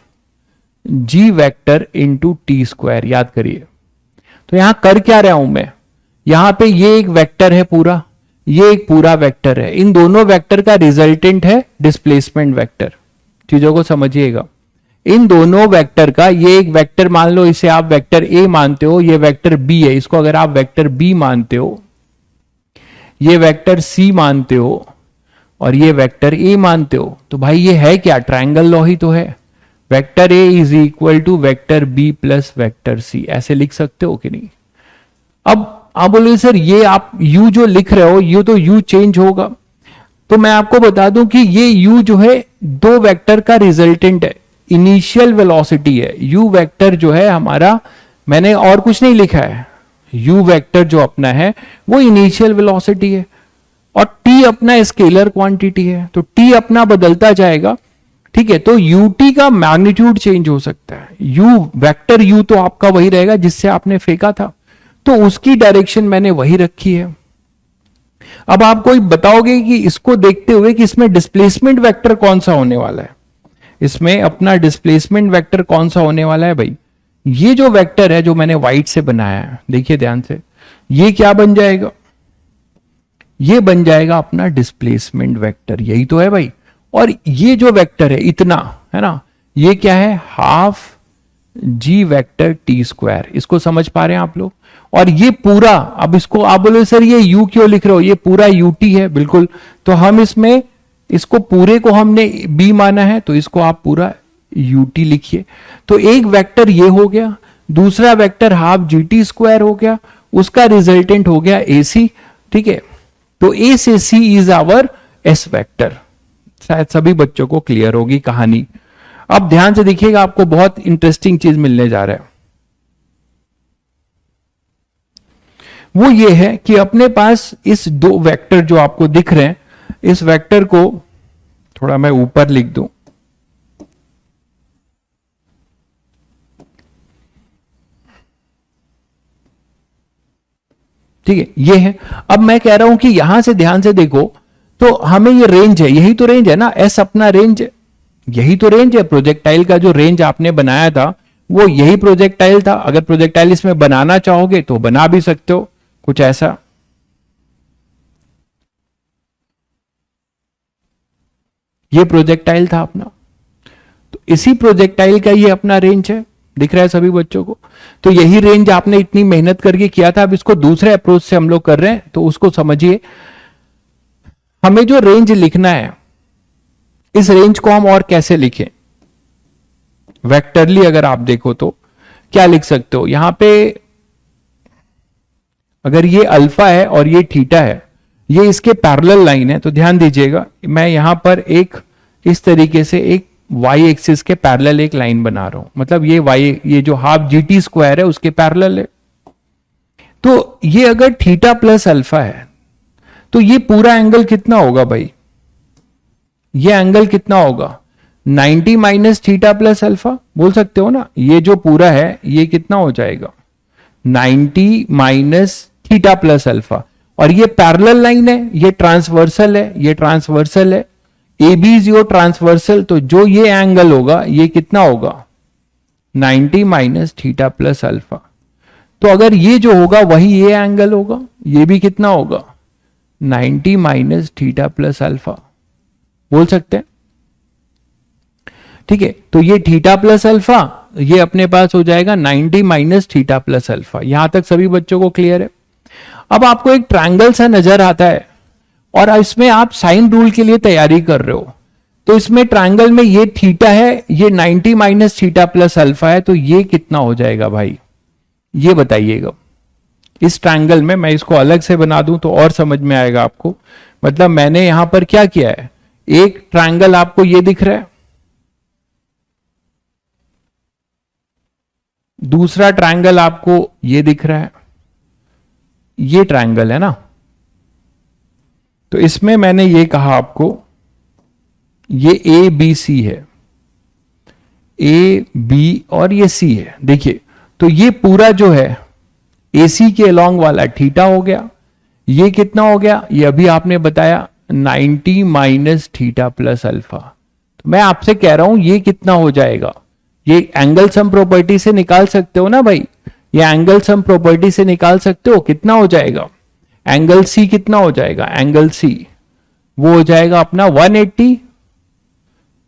g vector into t square, याद करिए। तो यहां कर क्या रहा हूं मैं, यहां पे ये एक वेक्टर है पूरा, ये एक पूरा वेक्टर है, इन दोनों वेक्टर का रिजल्टेंट है डिस्प्लेसमेंट वेक्टर। चीजों को समझिएगा, इन दोनों वेक्टर का, ये एक वेक्टर मान लो इसे आप वेक्टर ए मानते हो, ये वेक्टर बी है, इसको अगर आप वेक्टर बी मानते हो, ये वेक्टर सी मानते हो और ये वेक्टर ए मानते हो, तो भाई ये है क्या, ट्रायंगल लॉ ही तो है। Vector a is equal to vector b plus vector c, ऐसे लिख सकते हो कि नहीं? अब आप बोले सर ये आप u जो लिख रहे हो ये तो u चेंज होगा, तो मैं आपको बता दूं कि ये u जो है दो वेक्टर का रिजल्टेंट है, इनिशियल वेलोसिटी है। u वेक्टर जो है हमारा, मैंने और कुछ नहीं लिखा है, u वेक्टर जो अपना है वो इनिशियल वेलोसिटी है और t अपना स्केलर क्वांटिटी है, तो t अपना बदलता जाएगा। ठीक है, तो ut का मैग्नीट्यूड चेंज हो सकता है। u वेक्टर u तो आपका वही रहेगा जिससे आपने फेंका था, तो उसकी डायरेक्शन मैंने वही रखी है। अब आप कोई बताओगे कि इसको देखते हुए कि इसमें डिस्प्लेसमेंट वेक्टर कौन सा होने वाला है, इसमें अपना डिस्प्लेसमेंट वेक्टर कौन सा होने वाला है भाई? ये जो वेक्टर है जो मैंने व्हाइट से बनाया है, देखिए ध्यान से, ये क्या बन जाएगा? ये बन जाएगा अपना डिस्प्लेसमेंट वेक्टर, यही तो है भाई। और ये जो वेक्टर है इतना, है ना, ये क्या है? Half g vector T square. इसको समझ पा रहे हैं आप लोग? और ये पूरा, अब इसको आप बोले सर ये u क्यों लिख रहे हो, ये पूरा ut है, बिल्कुल। तो हम इसमें इसको पूरे को हमने b माना है, तो इसको आप पूरा यूटी लिखिए। तो एक वेक्टर ये हो गया, दूसरा वेक्टर हाफ जीटी स्क्वायर हो गया, उसका रिजल्टेंट हो गया एसी। ठीक है, तो ए से सी इज आवर एस वेक्टर। शायद सभी बच्चों को क्लियर होगी कहानी। अब ध्यान से देखिएगा, आपको बहुत इंटरेस्टिंग चीज मिलने जा रहा है। वो ये है कि अपने पास इस दो वेक्टर जो आपको दिख रहे हैं, इस वेक्टर को थोड़ा मैं ऊपर लिख दूं। ठीक है, ये है। अब मैं कह रहा हूं कि यहां से ध्यान से देखो, तो हमें ये रेंज है, यही तो रेंज है ना, एस अपना रेंज, यही तो रेंज है। प्रोजेक्टाइल का जो रेंज आपने बनाया था वो यही प्रोजेक्टाइल था। अगर प्रोजेक्टाइल इसमें बनाना चाहोगे तो बना भी सकते हो, कुछ ऐसा। ये प्रोजेक्टाइल था अपना, तो इसी प्रोजेक्टाइल का ये अपना रेंज है, दिख रहा है सभी बच्चों को। तो यही रेंज आपने इतनी मेहनत करके किया था, अब इसको दूसरे अप्रोच से हम लोग कर रहे हैं, तो उसको समझिए। हमें जो रेंज लिखना है, इस रेंज को हम और कैसे लिखें? वेक्टरली अगर आप देखो तो क्या लिख सकते हो? यहां पे अगर ये अल्फा है और ये थीटा है, ये इसके पैरेलल लाइन है, तो ध्यान दीजिएगा, मैं यहां पर एक इस तरीके से एक वाई एक्सिस के पैरेलल एक लाइन बना रहा हूं, मतलब ये जो हाफ जीटी स्क्वायर है उसके पैरेलल है। तो ये अगर थीटा प्लस अल्फा है, तो ये पूरा एंगल कितना होगा भाई? ये एंगल कितना होगा? 90 माइनस थीटा प्लस अल्फा, बोल सकते हो ना। ये जो पूरा है ये कितना हो जाएगा? 90 माइनस थीटा प्लस अल्फा। और ये पैरेलल लाइन है, ये ट्रांसवर्सल है, ये ट्रांसवर्सल है, a b is your transversal. तो जो ये एंगल होगा ये कितना होगा? 90 माइनस थीटा प्लस अल्फा। तो अगर ये जो होगा वही ये एंगल होगा, ये भी कितना होगा? 90 माइनस थीटा प्लस अल्फा, बोल सकते हैं। ठीक है, तो ये थीटा प्लस अल्फा, ये अपने पास हो जाएगा 90 माइनस थीटा प्लस अल्फा। यहां तक सभी बच्चों को क्लियर है? अब आपको एक ट्रायंगल सा नजर आता है और इसमें आप साइन रूल के लिए तैयारी कर रहे हो, तो इसमें ट्रायंगल में ये थीटा है, ये 90 माइनस थीटा प्लस अल्फा है, तो ये कितना हो जाएगा भाई? ये बताइएगा। इस ट्रायंगल में मैं इसको अलग से बना दूं तो और समझ में आएगा आपको। मतलब मैंने यहां पर क्या किया है, एक ट्रायंगल आपको ये दिख रहा है, दूसरा ट्रायंगल आपको ये दिख रहा है, ये ट्रायंगल है ना। तो इसमें मैंने ये कहा आपको, ये ए बी सी है, ए बी और ये सी है। देखिए, तो ये पूरा जो है ए सी के अलोंग वाला थीटा हो गया। ये कितना हो गया? ये अभी आपने बताया 90 माइनस थीटा प्लस अल्फा। तो मैं आपसे कह रहा हूं ये कितना हो जाएगा? ये एंगल सम प्रॉपर्टी से निकाल सकते हो ना भाई, ये एंगल सम प्रॉपर्टी से निकाल सकते हो। कितना हो जाएगा? एंगल सी कितना हो जाएगा? एंगल सी वो हो जाएगा अपना 180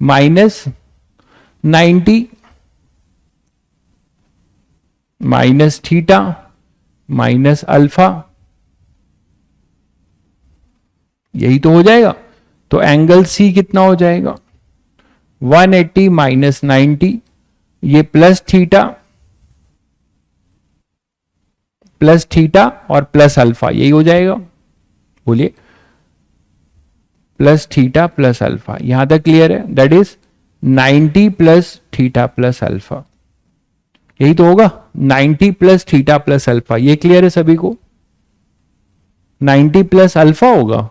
minus 90 minus theta minus alpha, यही तो हो जाएगा। तो एंगल सी कितना हो जाएगा? 180 माइनस 90, ये प्लस थीटा और प्लस अल्फा, यही हो जाएगा। बोलिए, प्लस थीटा प्लस अल्फा। यहां तक क्लियर है? That is 90 plus theta plus alpha, यही तो होगा। 90 प्लस थीटा प्लस अल्फा, ये क्लियर है सभी को? 90 प्लस अल्फा होगा।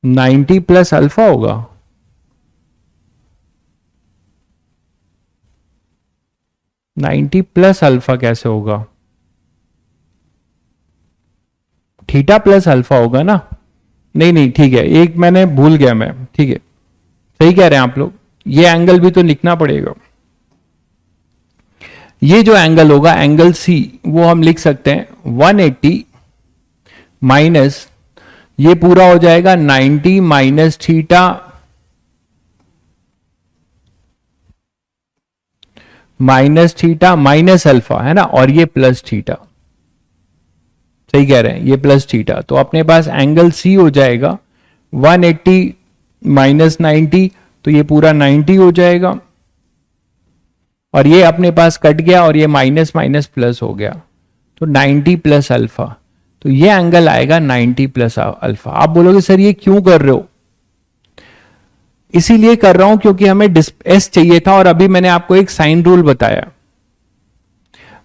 नाइन्टी प्लस अल्फा होगा। नाइन्टी प्लस अल्फा कैसे होगा? थीटा प्लस अल्फा होगा ना। नहीं नहीं, ठीक है, एक मैंने भूल गया मैं। ठीक है, सही कह रहे हैं आप लोग, ये एंगल भी तो लिखना पड़ेगा। ये जो एंगल होगा एंगल सी, वो हम लिख सकते हैं 180 माइनस, ये पूरा हो जाएगा 90 माइनस थीटा माइनस अल्फा, है ना, और ये प्लस थीटा। सही कह रहे हैं, ये प्लस थीटा, तो अपने पास एंगल सी हो जाएगा 180 माइनस 90, तो ये पूरा 90 हो जाएगा, और ये अपने पास कट गया और ये माइनस माइनस प्लस हो गया, तो 90 प्लस अल्फा, तो ये एंगल आएगा 90 प्लस अल्फा। आप बोलोगे सर ये क्यों कर रहे हो? इसीलिए कर रहा हूं क्योंकि हमें एस चाहिए था, और अभी मैंने आपको एक साइन रूल बताया,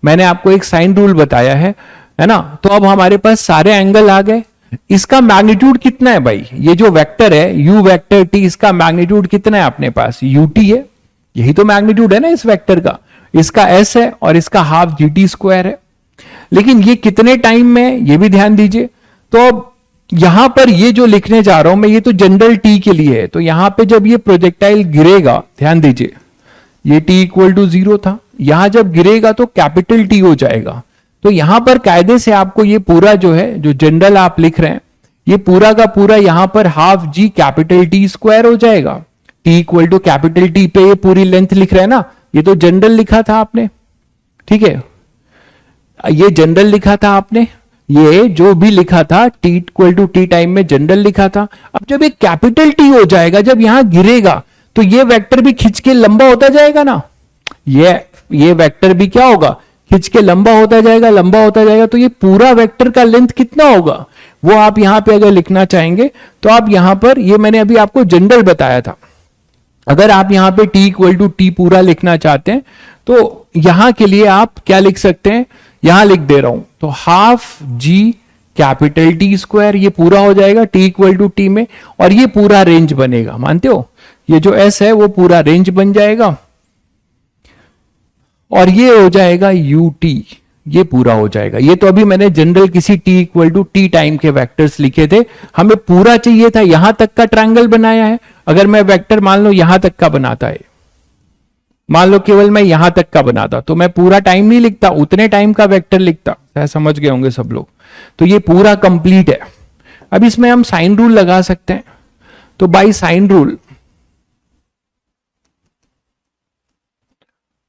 मैंने आपको एक साइन रूल बताया है ना। तो अब हमारे पास सारे एंगल आ गए। इसका मैग्नीट्यूड कितना है भाई? ये जो वेक्टर है यू वेक्टर टी, इसका मैग्नीट्यूड कितना है अपने पास? यूटी है, यही तो मैग्नीट्यूड है ना इस वेक्टर का। इसका एस है और इसका हाफ जी टी स्क्वायर है। लेकिन ये कितने टाइम में, ये भी ध्यान दीजिए। तो अब यहां पर ये जो लिखने जा रहा हूं मैं, ये तो जनरल टी के लिए है। तो यहां पे जब ये प्रोजेक्टाइल गिरेगा, ध्यान दीजिए, ये टी इक्वल टू 0 था, यहां जब गिरेगा तो कैपिटल टी हो जाएगा। तो यहां पर कायदे से आपको ये पूरा जो है, जो जनरल आप लिख रहे हैं, ये पूरा का पूरा यहां पर half g capital t square हो जाएगा। T equal to capital t पे ये पूरी लेंथ लिख रहे हैं ना, ये तो जनरल लिखा था आपने, ठीक है, ये जनरल लिखा था आपने, ये जो भी लिखा था t equal to t time में जनरल लिखा था। अब जब ये कैपिटल टी हो जाएगा, जब यहां गिरेगा, तो ये वेक्टर भी खिंच के लंबा होता जाएगा ना, ये वेक्टर भी क्या होगा, खिंच के लंबा होता जाएगा, लंबा होता जाएगा। तो ये पूरा वेक्टर का लेंथ कितना होगा वो आप यहां पे अगर लिखना चाहेंगे तो आप यहां पर, ये मैंने अभी आपको जनरल बताया था, अगर आप यहां पे t इक्वल टू टी पूरा लिखना चाहते हैं तो यहां के लिए आप क्या लिख सकते हैं, यहां लिख दे रहा हूं, तो half g capital t square, ये पूरा हो जाएगा t इक्वल टू टी में, और ये पूरा रेंज बनेगा, मानते हो, ये जो s है वो पूरा रेंज बन जाएगा, और ये हो जाएगा ut, ये पूरा हो जाएगा। ये तो अभी मैंने जनरल किसी t equal to t time के वेक्टर्स लिखे थे, हमें पूरा चाहिए था, यहां तक का ट्रायंगल बनाया है। अगर मैं वेक्टर मान लो यहां तक का बनाता है, मान लो केवल मैं यहां तक का बनाता, तो मैं पूरा टाइम नहीं लिखता, उतने टाइम का वेक्टर लिखता, समझ गए होंगे सब लोग। तो ये पूरा कंप्लीट है। अब इसमें हम साइन रूल लगा सकते हैं, तो by sine rule,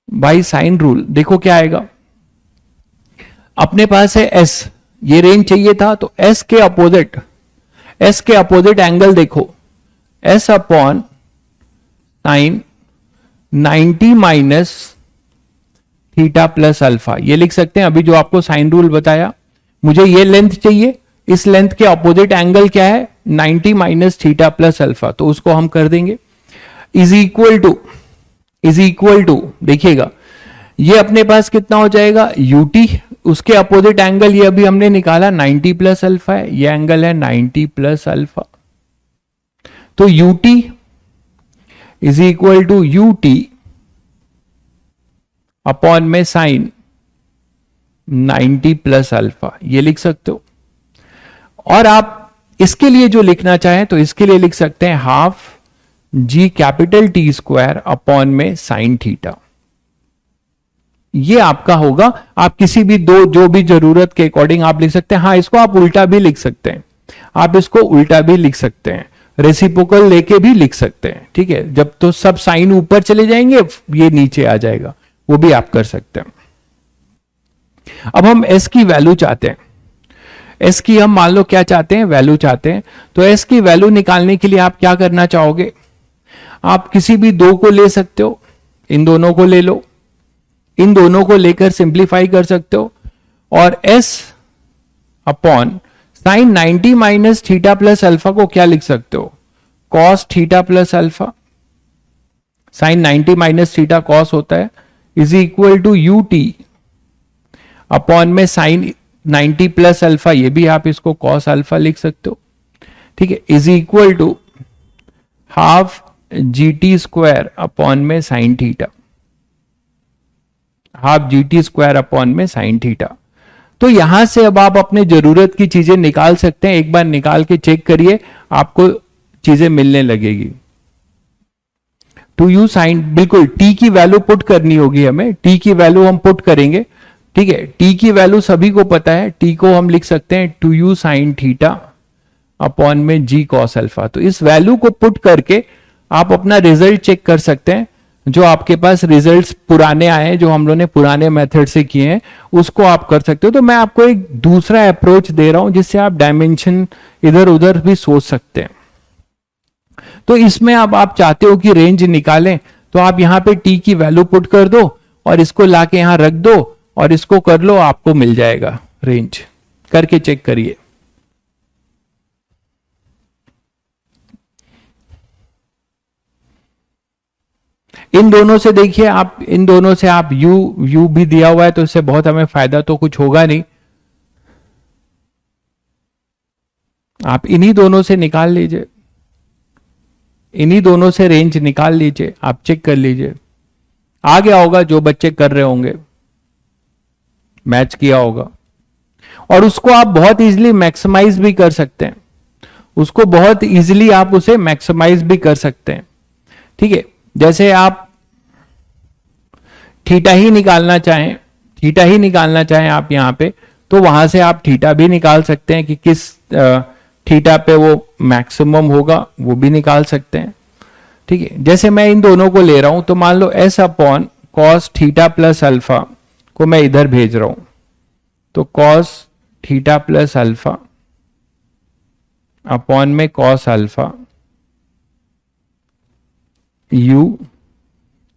by sine rule देखो क्या आएगा, अपने पास है s, ये रेंज चाहिए था, तो s के अपोजिट एंगल देखो, s upon sine 90 minus theta plus alpha, ये लिख सकते हैं। अभी जो आपको साइन रूल बताया, मुझे ये लेंथ चाहिए, इस लेंथ के अपोजिट एंगल क्या है, 90 माइनस थीटा प्लस अल्फा, तो उसको हम कर देंगे। इज इक्वल टू देखिएगा, ये अपने पास कितना हो जाएगा, यूटी, उसके अपोजिट एंगल ये अभी हमने निकाला 90 प्लस अल्फा है, ये एंगल है 90 प्लस अल्फा, तो u t is equal to u t upon में साइन 90 प्लस अल्फा, ये लिख सकते हो। और आप इसके लिए जो लिखना चाहें तो इसके लिए लिख सकते हैं half g capital t square upon में साइन थीटा, ये आपका होगा। आप किसी भी दो, जो भी जरूरत के अकॉर्डिंग आप लिख सकते हैं। हाँ, इसको आप उल्टा भी लिख सकते हैं, आप इसको उल्टा भी लिख सकते हैं, रेसिप्रोकल लेके भी लिख सकते हैं, ठीक है। जब तो सब साइन ऊपर चले जाएंगे ये नीचे आ जाएगा, वो भी आप कर सकते हैं। अब हम s की वैल्यू चाहते हैं, s की हम मान लो क्या चाहते हैं, वैल्यू चाहते हैं। तो s की वैल्यू निकालने के लिए आप क्या करना चाहोगे, आप किसी भी दो को ले सकते हो, इन दोनों को ले लो, इन दोनों को लेकर सिंप्लीफाई कर सकते हो, और s upon sine 90 minus theta plus alpha को क्या लिख सकते हो, cos theta plus alpha, sine 90 minus theta cos होता है, is equal to u t upon में साइन 90 प्लस अल्फा, ये भी आप इसको कॉस अल्फा लिख सकते हो, ठीक है, is equal to half g t square upon में sine theta, half g t square upon में साइन थीटा। तो यहां से अब आप अपने जरूरत की चीजें निकाल सकते हैं, एक बार निकाल के चेक करिए, आपको चीजें मिलने लगेगी। टू यू साइन, बिल्कुल t की वैल्यू पुट करनी होगी हमें, t की वैल्यू हम पुट करेंगे, ठीक है। t की वैल्यू सभी को पता है, t को हम लिख सकते हैं two u sine theta upon में g कॉस अल्फा। तो इस वैल्यू को पुट करके आप अपना रिजल्ट चेक कर सकते हैं। जो आपके पास रिजल्ट्स पुराने आए हैं, जो हम लोगों ने पुराने मेथड से किए हैं, उसको आप कर सकते हो। तो मैं आपको एक दूसरा अप्रोच दे रहा हूं जिससे आप डायमेंशन इधर उधर भी सोच सकते हैं। तो इसमें अब आप चाहते हो कि रेंज निकालें, तो आप यहां पे टी की वैल्यू पुट कर दो और इसको लाके यहां रख दो और इसको कर लो, आपको मिल जाएगा रेंज। करके चेक करिए। इन दोनों से देखिए, आप इन दोनों से आप यू भी दिया हुआ है, तो इससे बहुत हमें फायदा तो कुछ होगा नहीं। आप इन्हीं दोनों से निकाल लीजिए, इन्हीं दोनों से रेंज निकाल लीजिए, आप चेक कर लीजिए। आ गया होगा, जो बच्चे कर रहे होंगे मैच किया होगा। और उसको आप बहुत इजीली मैक्सिमाइज भी कर सकते हैं, उसको बहुत इजीली आप उसे मैक्सिमाइज भी कर सकते हैं। ठीक है, जैसे आप थीटा ही निकालना चाहें, थीटा ही निकालना चाहें आप यहां पे, तो वहां से आप थीटा भी निकाल सकते हैं कि किस थीटा पे वो मैक्सिमम होगा, वो भी निकाल सकते हैं। ठीक है, जैसे मैं इन दोनों को ले रहा हूं, तो मान लो s upon cos theta plus alpha को मैं इधर भेज रहा हूं, तो cos theta plus alpha upon में cos alpha u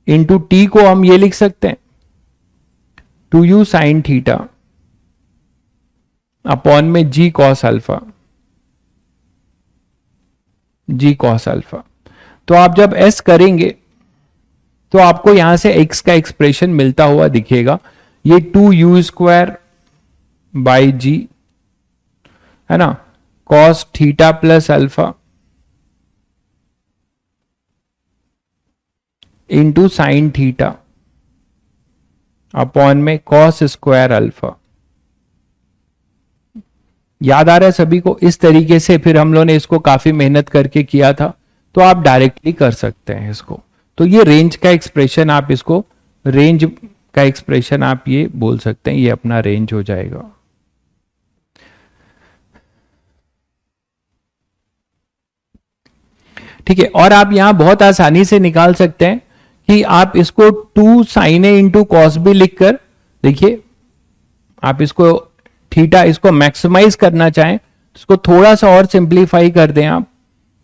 into t को हम ये लिख सकते हैं 2u साइन थीटा अपॉन में g cos alpha, g cos alpha. तो आप जब s करेंगे तो आपको यहां से x का एक्सप्रेशन मिलता हुआ दिखेगा, ये 2u स्क्वायर बाई जी है ना, cos theta plus alpha into sine theta upon में कॉस स्क्वायर अल्फा। याद आ रहा है सभी को? इस तरीके से फिर हम लोगों ने इसको काफी मेहनत करके किया था, तो आप डायरेक्टली कर सकते हैं इसको। तो ये रेंज का एक्सप्रेशन, आप इसको रेंज का एक्सप्रेशन आप ये बोल सकते हैं, ये अपना रेंज हो जाएगा। ठीक है, और आप यहां बहुत आसानी से निकाल सकते हैं कि आप इसको 2 sine a into cos B लिखकर, देखिए आप इसको थीटा, इसको मैक्सिमाइज करना चाहें तो इसको थोड़ा सा और सिंप्लीफाई कर दें आप,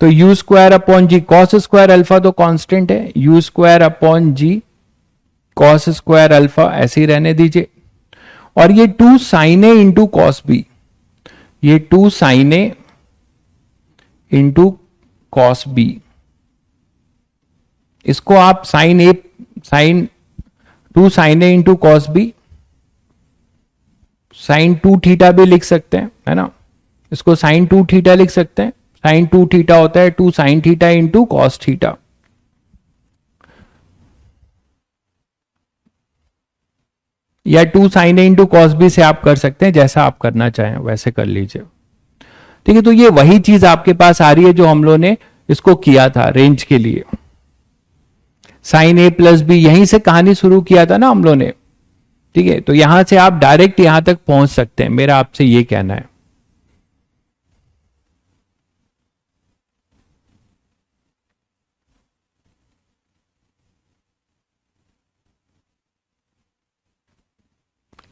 तो u square upon g cos square alpha तो कांस्टेंट है, u square upon g cos square alpha ऐसे ही रहने दीजिए। और ये 2 sine a into cos b, ये 2 sine a into cos b, इसको आप sine a sine 2 sine a into cos b sine 2 theta भी लिख सकते हैं, है ना, इसको साइन 2 थीटा लिख सकते हैं। साइन 2 थीटा होता है 2 sine theta into cos theta. या 2 sine a into cos B से आप कर सकते हैं, जैसा आप करना चाहें वैसे कर लीजिए। ठीक है, तो ये वही चीज आपके पास आ रही है जो हम लोगों ने इसको किया था रेंज के लिए। साइन ए प्लस बी, यहीं से कहानी शुरू किया था ना हम लोगों ने। ठीक है, तो यहां से आप डायरेक्ट यहां तक पहुंच सकते हैं, मेरा आपसे ये कहना है।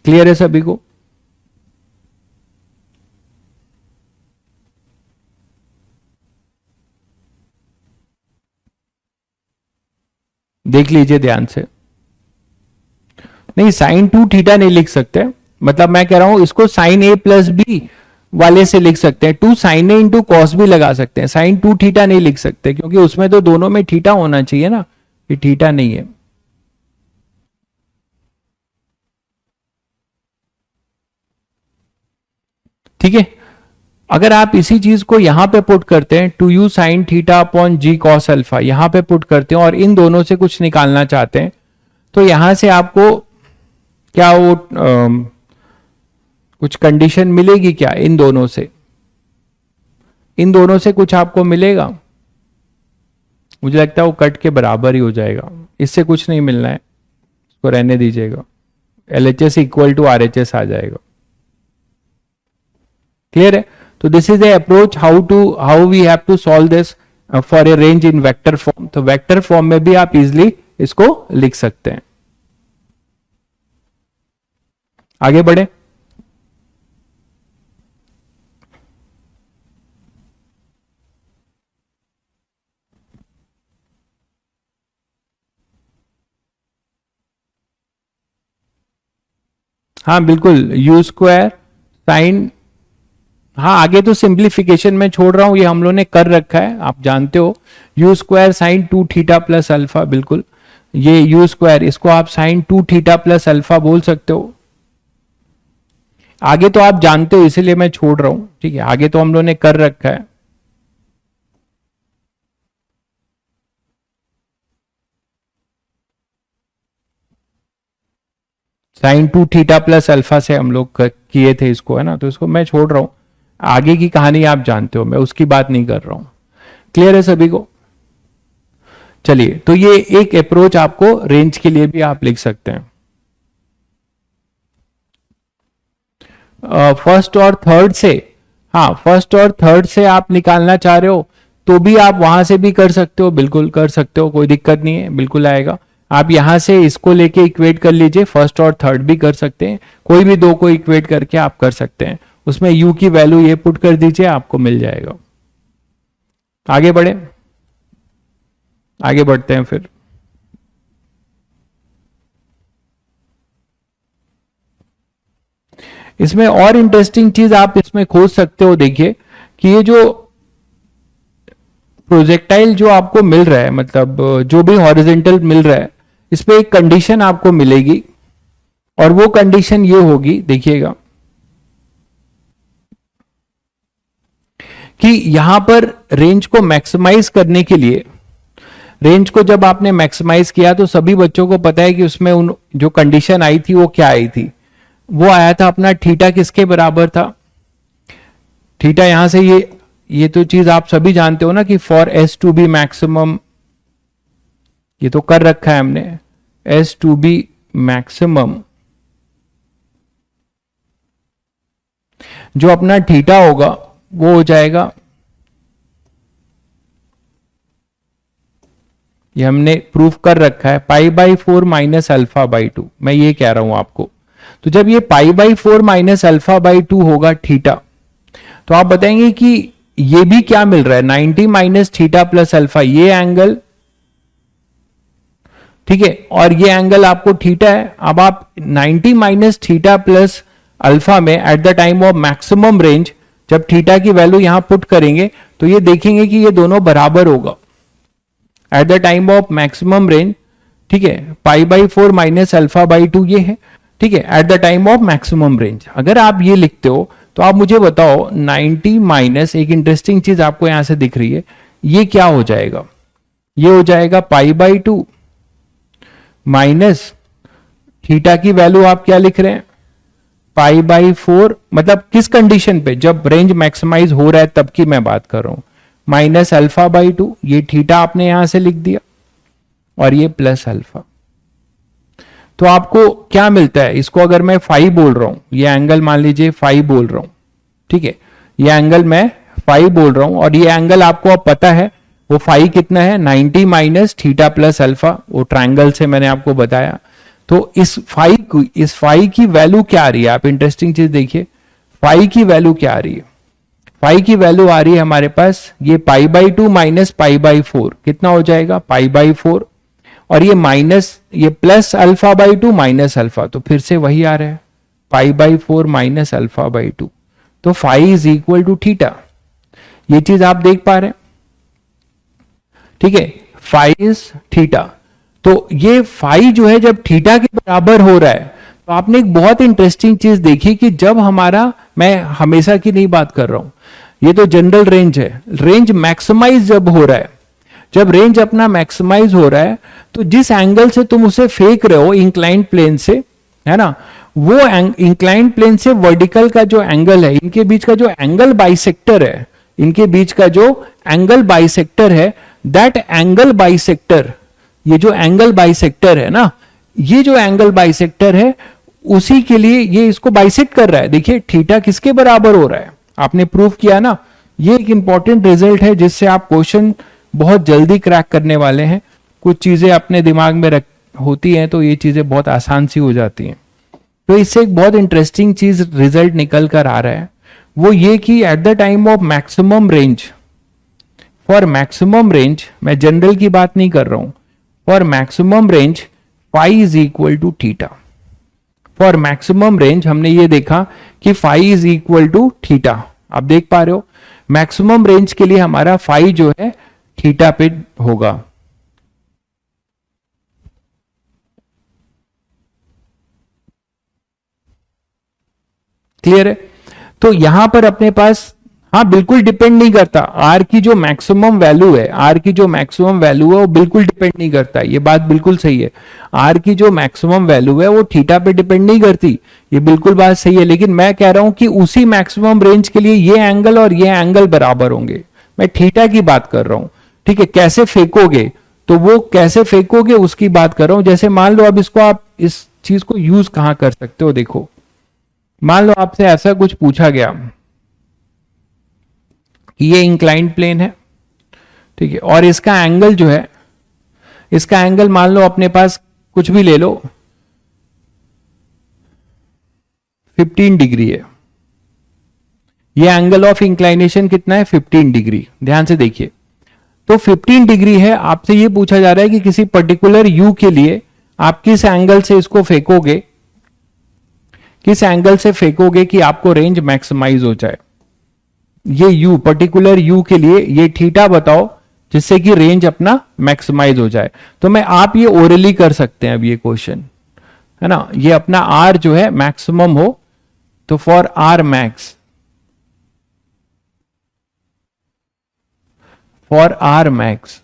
क्लियर है सभी को? देख लीजिए ध्यान से। नहीं, साइन 2 थीटा नहीं लिख सकते, मतलब मैं कह रहा हूं इसको साइन ए प्लस बी वाले से लिख सकते हैं, 2 साइन ए इंटू कॉस भी लगा सकते हैं, साइन 2 थीटा नहीं लिख सकते क्योंकि उसमें तो दोनों में थीटा होना चाहिए ना, ये थीटा नहीं है। ठीक है, अगर आप इसी चीज को यहां पे पुट करते हैं 2u sine theta upon g cos alpha, यहां पे पुट करते हैं और इन दोनों से कुछ निकालना चाहते हैं, तो यहां से आपको क्या वो कुछ कंडीशन मिलेगी क्या? इन दोनों से, इन दोनों से कुछ आपको मिलेगा? मुझे लगता है वो कट के बराबर ही हो जाएगा, इससे कुछ नहीं मिलना है, इसको रहने दीजिएगा। LHS इक्वल टू RHS आ जाएगा। क्लियर है? तो this is the approach how we have to solve this for a range in vector form. तो वेक्टर फॉर्म में भी आप इजिली इसको लिख सकते हैं। आगे बढ़े। हाँ बिल्कुल, यू स्क्वायर साइन, हाँ आगे तो सिंप्लीफिकेशन में छोड़ रहा हूं, ये हम लोगों ने कर रखा है, आप जानते हो। You square sine 2 theta plus alpha, बिल्कुल ये यू स्क्वायर, इसको आप साइन 2 थीटा प्लस अल्फा बोल सकते हो। आगे तो आप जानते हो इसीलिए मैं छोड़ रहा हूं, ठीक है, आगे तो हम लोगों ने कर रखा है। साइन 2 थीटा प्लस अल्फा से हम लोग किए थे इसको, है ना, तो इसको मैं छोड़ रहा हूं। आगे की कहानी आप जानते हो, मैं उसकी बात नहीं कर रहा हूं। क्लियर है सभी को? चलिए, तो ये एक अप्रोच आपको रेंज के लिए भी आप लिख सकते हैं। फर्स्ट और थर्ड से, हाँ फर्स्ट और थर्ड से आप निकालना चाह रहे हो तो भी आप वहां से भी कर सकते हो, बिल्कुल कर सकते हो, कोई दिक्कत नहीं है, बिल्कुल आएगा। आप यहां से इसको लेके इक्वेट कर लीजिए, फर्स्ट और थर्ड भी कर सकते हैं, कोई भी दो को इक्वेट करके आप कर सकते हैं। उसमें u की वैल्यू ये पुट कर दीजिए, आपको मिल जाएगा। आगे बढ़े, आगे बढ़ते हैं फिर। इसमें और इंटरेस्टिंग चीज आप इसमें खोज सकते हो, देखिए कि ये जो प्रोजेक्टाइल जो आपको मिल रहा है, मतलब जो भी हॉरिजेंटल मिल रहा है, इस पे एक कंडीशन आपको मिलेगी, और वो कंडीशन ये होगी, देखिएगा कि यहां पर रेंज को मैक्सिमाइज करने के लिए, रेंज को जब आपने मैक्सिमाइज किया तो सभी बच्चों को पता है कि उसमें उन जो कंडीशन आई थी वो क्या आई थी, वो आया था अपना थीटा किसके बराबर था, थीटा यहां से ये तो चीज आप सभी जानते हो ना कि for s to be maximum, ये तो कर रखा है हमने, एस टू बी मैक्सिमम जो अपना थीटा होगा वो हो जाएगा, ये हमने प्रूफ कर रखा है, pi by 4 minus alpha by 2। मैं ये कह रहा हूं आपको, तो जब ये पाई बाई 4 माइनस अल्फा बाई 2 होगा थीटा, तो आप बताएंगे कि ये भी क्या मिल रहा है, 90 माइनस थीटा प्लस अल्फा, ये एंगल, ठीक है, और ये एंगल आपको थीटा है। अब आप 90 माइनस थीटा प्लस अल्फा में eight the time of maximum range जब थीटा की वैल्यू यहां पुट करेंगे तो ये देखेंगे कि ये दोनों बराबर होगा eight the time of maximum range, ठीक है, pi by 4 minus alpha by 2 ये है, ठीक है, eight the time of maximum range. अगर आप ये लिखते हो तो आप मुझे बताओ 90 माइनस, एक इंटरेस्टिंग चीज आपको यहां से दिख रही है, ये क्या हो जाएगा, ये हो जाएगा पाई बाई 2 माइनस थीटा की वैल्यू आप क्या लिख रहे हैं, पाई बाई 4, मतलब किस कंडीशन पे, जब रेंज मैक्सिमाइज हो रहा है तब की मैं बात कर रहा हूं, माइनस अल्फा बाई 2, ये थीटा आपने यहां से लिख दिया, और ये प्लस अल्फा। तो आपको क्या मिलता है, इसको अगर मैं फाई बोल रहा हूं, ये एंगल मान लीजिए फाई बोल रहा हूं, ठीक है, ये एंगल मैं फाई बोल रहा हूं, और ये एंगल आपको अब पता है वो फाई कितना है, 90 माइनस थीटा प्लस अल्फा, वो ट्रायंगल से मैंने आपको बताया। तो इस फाई की वैल्यू क्या आ रही है, आप इंटरेस्टिंग चीज देखिए, फाई की वैल्यू क्या आ रही है, फाई की वैल्यू आ रही है हमारे पास ये pi by 2 minus pi by 4, कितना हो जाएगा, पाई बाई 4, और ये माइनस, ये plus alpha by 2 minus alpha, तो फिर से वही आ रहा है, pi by 4 minus alpha by 2, तो phi is equal to theta. ये चीज आप देख पा रहे हैं, ठीक है, फाई इज थीटा। तो ये फाई जो है जब थीटा के बराबर हो रहा है, तो आपने एक बहुत इंटरेस्टिंग चीज देखी कि जब हमारा, मैं हमेशा की नहीं बात कर रहा हूं, ये तो जनरल रेंज है, रेंज मैक्सिमाइज जब हो रहा है, जब रेंज अपना मैक्सिमाइज हो रहा है, तो जिस एंगल से तुम उसे फेंक रहे हो इंक्लाइंड प्लेन से, है ना, वो इंक्लाइंड प्लेन से वर्टिकल का जो एंगल है, इनके बीच का जो एंगल बाइसेक्टर है, इनके बीच का जो एंगल बाइसेक्टर है, दैट एंगल बाइसेक्टर, ये जो एंगल बाइसेक्टर है ना, ये जो एंगल बाइसेक्टर है उसी के लिए ये इसको बाइसेक्ट कर रहा है। देखिए थीटा किसके बराबर हो रहा है, आपने प्रूफ किया ना, ये एक इंपॉर्टेंट रिजल्ट है जिससे आप क्वेश्चन बहुत जल्दी क्रैक करने वाले हैं। कुछ चीजें अपने दिमाग में रख होती हैं तो ये चीजें बहुत आसान सी हो जाती हैं। तो इससे एक बहुत इंटरेस्टिंग चीज रिजल्ट निकल कर आ रहा है, वो ये कि at the time of maximum range, for maximum range, मैं जनरल की बात नहीं कर रहा हूं, for maximum range phi is equal to theta. For maximum range हमने ये देखा कि phi is equal to theta. आप देख पा रहे हो मैक्सिमम रेंज के लिए हमारा फाई जो है थीटा पे होगा। क्लियर है? तो यहां पर अपने पास, हाँ बिल्कुल डिपेंड नहीं करता, आर की जो मैक्सिमम वैल्यू है, आर की जो मैक्सिमम वैल्यू है वो बिल्कुल डिपेंड नहीं करता, ये बात बिल्कुल सही है। आर की जो मैक्सिमम वैल्यू है वो थीटा पे डिपेंड नहीं करती, ये बिल्कुल बात सही है। लेकिन मैं कह रहा हूं कि उसी मैक्सिमम रेंज के लिए ये एंगल और ये एंगल बराबर होंगे, मैं थीटा की बात कर रहा हूं। ठीक है, कैसे फेंकोगे, तो वो कैसे फेंकोगे उसकी बात कर रहा हूं। जैसे मान लो अब इसको आप इस चीज को यूज कहां कर सकते हो, देखो मान लो आपसे ऐसा कुछ पूछा गया कि ये इंक्लाइंड प्लेन है, ठीक है, और इसका एंगल जो है, इसका एंगल मान लो अपने पास कुछ भी ले लो 15 डिग्री है। ये एंगल ऑफ इंक्लाइनेशन कितना है, 15 डिग्री। ध्यान से देखिए, तो 15 डिग्री है। आपसे ये पूछा जा रहा है कि किसी पर्टिकुलर यू के लिए आप किस एंगल से इसको फेंकोगे, किस एंगल से फेंकोगे कि आपको रेंज मैक्सिमाइज हो जाए। ये यू, पर्टिकुलर यू के लिए ये थीटा बताओ जिससे कि रेंज अपना मैक्सिमाइज हो जाए। तो मैं, आप ये ओरली कर सकते हैं अब ये क्वेश्चन, है ना। ये अपना आर जो है मैक्सिमम हो, तो for r max, for r max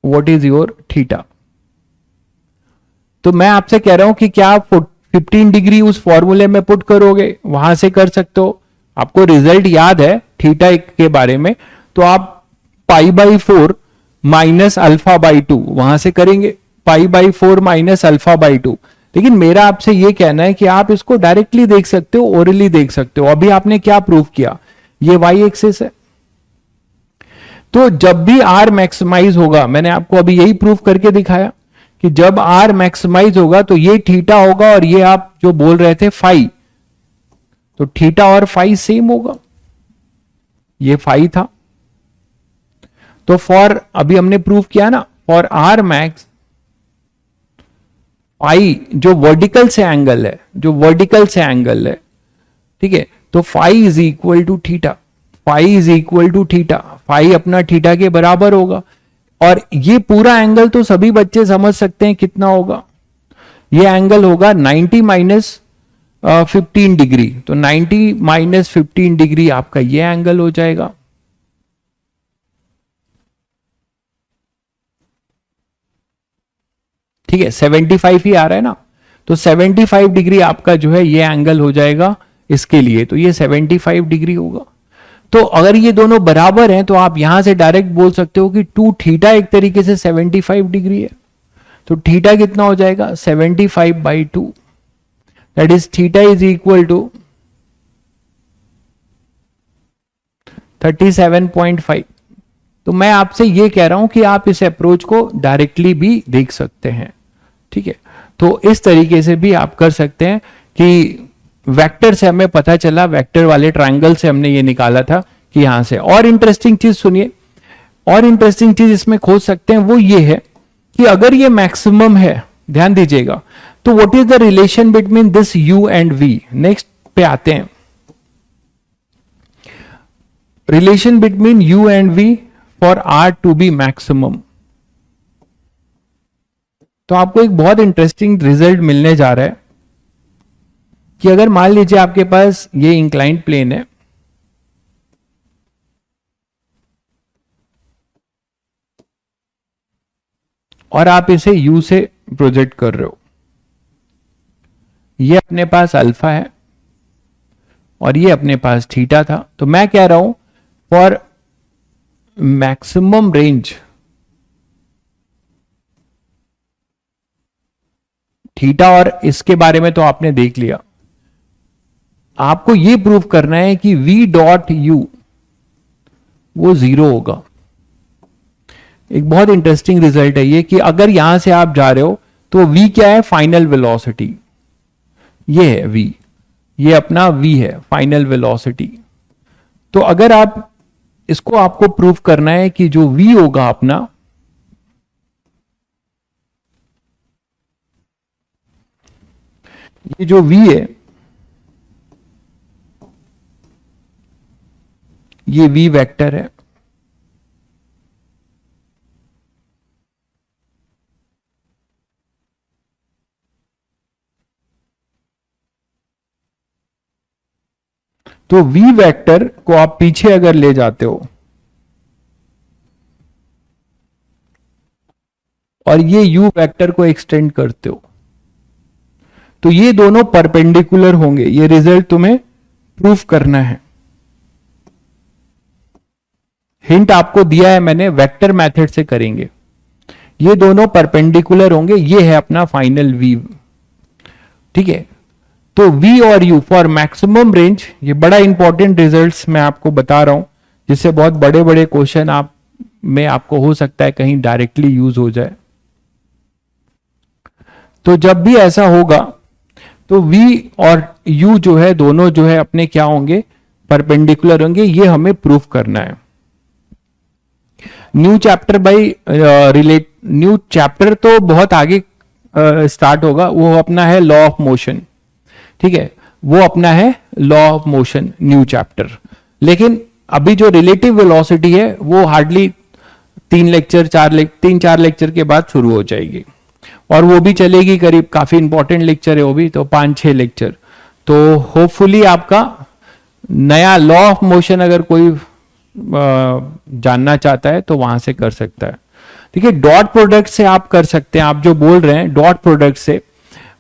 what is your theta. तो मैं आपसे कह रहा हूं कि क्या आप 15 डिग्री उस फॉर्मूले में पुट करोगे, वहां से कर सकते हो। आपको रिजल्ट याद है थीटा के बारे में, तो आप पाई बाई 4 माइनस अल्फा बाई 2 वहां से करेंगे, पाई बाई 4 माइनस अल्फा बाई 2। लेकिन मेरा आपसे यह कहना है कि आप इसको डायरेक्टली देख सकते हो, ओरली देख सकते हो। अभी आपने क्या प्रूव किया, ये वाई एक्सिस है, तो जब भी आर मैक्सिमाइज होगा, मैंने आपको अभी यही प्रूव करके दिखाया कि जब आर मैक्सिमाइज होगा तो ये थीटा होगा, और ये आप जो बोल रहे थे फाई, तो थीटा और फाई सेम होगा, ये फाई था। तो फॉर, अभी हमने प्रूव किया ना, फॉर आर मैक्स फाई जो वर्टिकल से एंगल है, जो वर्टिकल से एंगल है, ठीक है, तो phi is equal to theta, phi is equal to theta, phi अपना थीटा के बराबर होगा। और ये पूरा एंगल तो सभी बच्चे समझ सकते हैं कितना होगा, ये एंगल होगा 90 माइनस 15 डिग्री, तो 90 माइनस 15 डिग्री आपका ये एंगल हो जाएगा। ठीक है, 75 ही आ रहा है ना, तो 75 डिग्री आपका जो है ये एंगल हो जाएगा इसके लिए, तो ये 75 डिग्री होगा। तो अगर ये दोनों बराबर हैं तो आप यहां से डायरेक्ट बोल सकते हो कि 2 थीटा एक तरीके से 75 डिग्री है, तो थीटा कितना हो जाएगा 75 by 2, that is theta is equal to 37.5। तो मैं आपसे ये कह रहा हूं कि आप इस अप्रोच को डायरेक्टली भी देख सकते हैं। ठीक है, तो इस तरीके से भी आप कर सकते हैं कि वेक्टर से हमें पता चला, वेक्टर वाले ट्रायंगल से हमने ये निकाला था कि यहां से। और इंटरेस्टिंग चीज सुनिए, और इंटरेस्टिंग चीज इसमें खोज सकते हैं, वो ये है कि अगर ये मैक्सिमम है, ध्यान दीजिएगा, तो what is the relation between this u and v। Next पे आते हैं, relation between u and v for r to be maximum. तो आपको एक बहुत इंटरेस्टिंग रिजल्ट मिलने जा रहा है कि अगर मान लीजिए आपके पास ये इंक्लाइंड प्लेन है, और आप इसे u से प्रोजेक्ट कर रहे हो, ये अपने पास अल्फा है और ये अपने पास थीटा था। तो मैं कह रहा हूं फॉर मैक्सिमम रेंज थीटा, और इसके बारे में तो आपने देख लिया, आपको यह प्रूव करना है कि v डॉट u वो 0 होगा। एक बहुत इंटरेस्टिंग रिजल्ट है ये कि अगर यहां से आप जा रहे हो तो v क्या है, फाइनल वेलोसिटी, ये है v, ये अपना v है फाइनल वेलोसिटी। तो अगर आप इसको, आपको प्रूफ करना है कि जो v होगा अपना, ये जो v है, ये v वेक्टर है, तो v वेक्टर को आप पीछे अगर ले जाते हो और ये u वेक्टर को एक्सटेंड करते हो तो ये दोनों परपेंडिकुलर होंगे। ये रिजल्ट तुम्हें प्रूफ करना है। हिंट आपको दिया है मैंने, वेक्टर मेथड से करेंगे। ये दोनों परपेंडिकुलर होंगे, ये है अपना फाइनल v, ठीक है। तो v और u फॉर मैक्सिमम रेंज, ये बड़ा इंपॉर्टेंट रिजल्ट्स मैं आपको बता रहा हूं, जिससे बहुत बड़े बड़े क्वेश्चन आप में आपको हो सकता है कहीं डायरेक्टली यूज हो जाए। तो जब भी ऐसा होगा तो v और u जो है दोनों जो है अपने क्या होंगे, परपेंडिकुलर होंगे। ये हमें प्रूफ करना है। New chapter by new chapter तो बहुत आगे स्टार्ट होगा, वो अपना है लॉ ऑफ मोशन, ठीक है, वो अपना है law of motion new chapter. लेकिन अभी जो रिलेटिव वेलोसिटी है वो हार्डली 3-4 लेक्चर के बाद शुरू हो जाएगी, और वो भी चलेगी करीब, काफी इंपॉर्टेंट लेक्चर है वो भी, तो 5-6 लेक्चर। तो होपफुली आपका नया लॉ ऑफ मोशन अगर कोई जानना चाहता है तो वहां से कर सकता है, ठीक है। डॉट प्रोडक्ट से आप कर सकते हैं, आप जो बोल रहे हैं डॉट प्रोडक्ट से,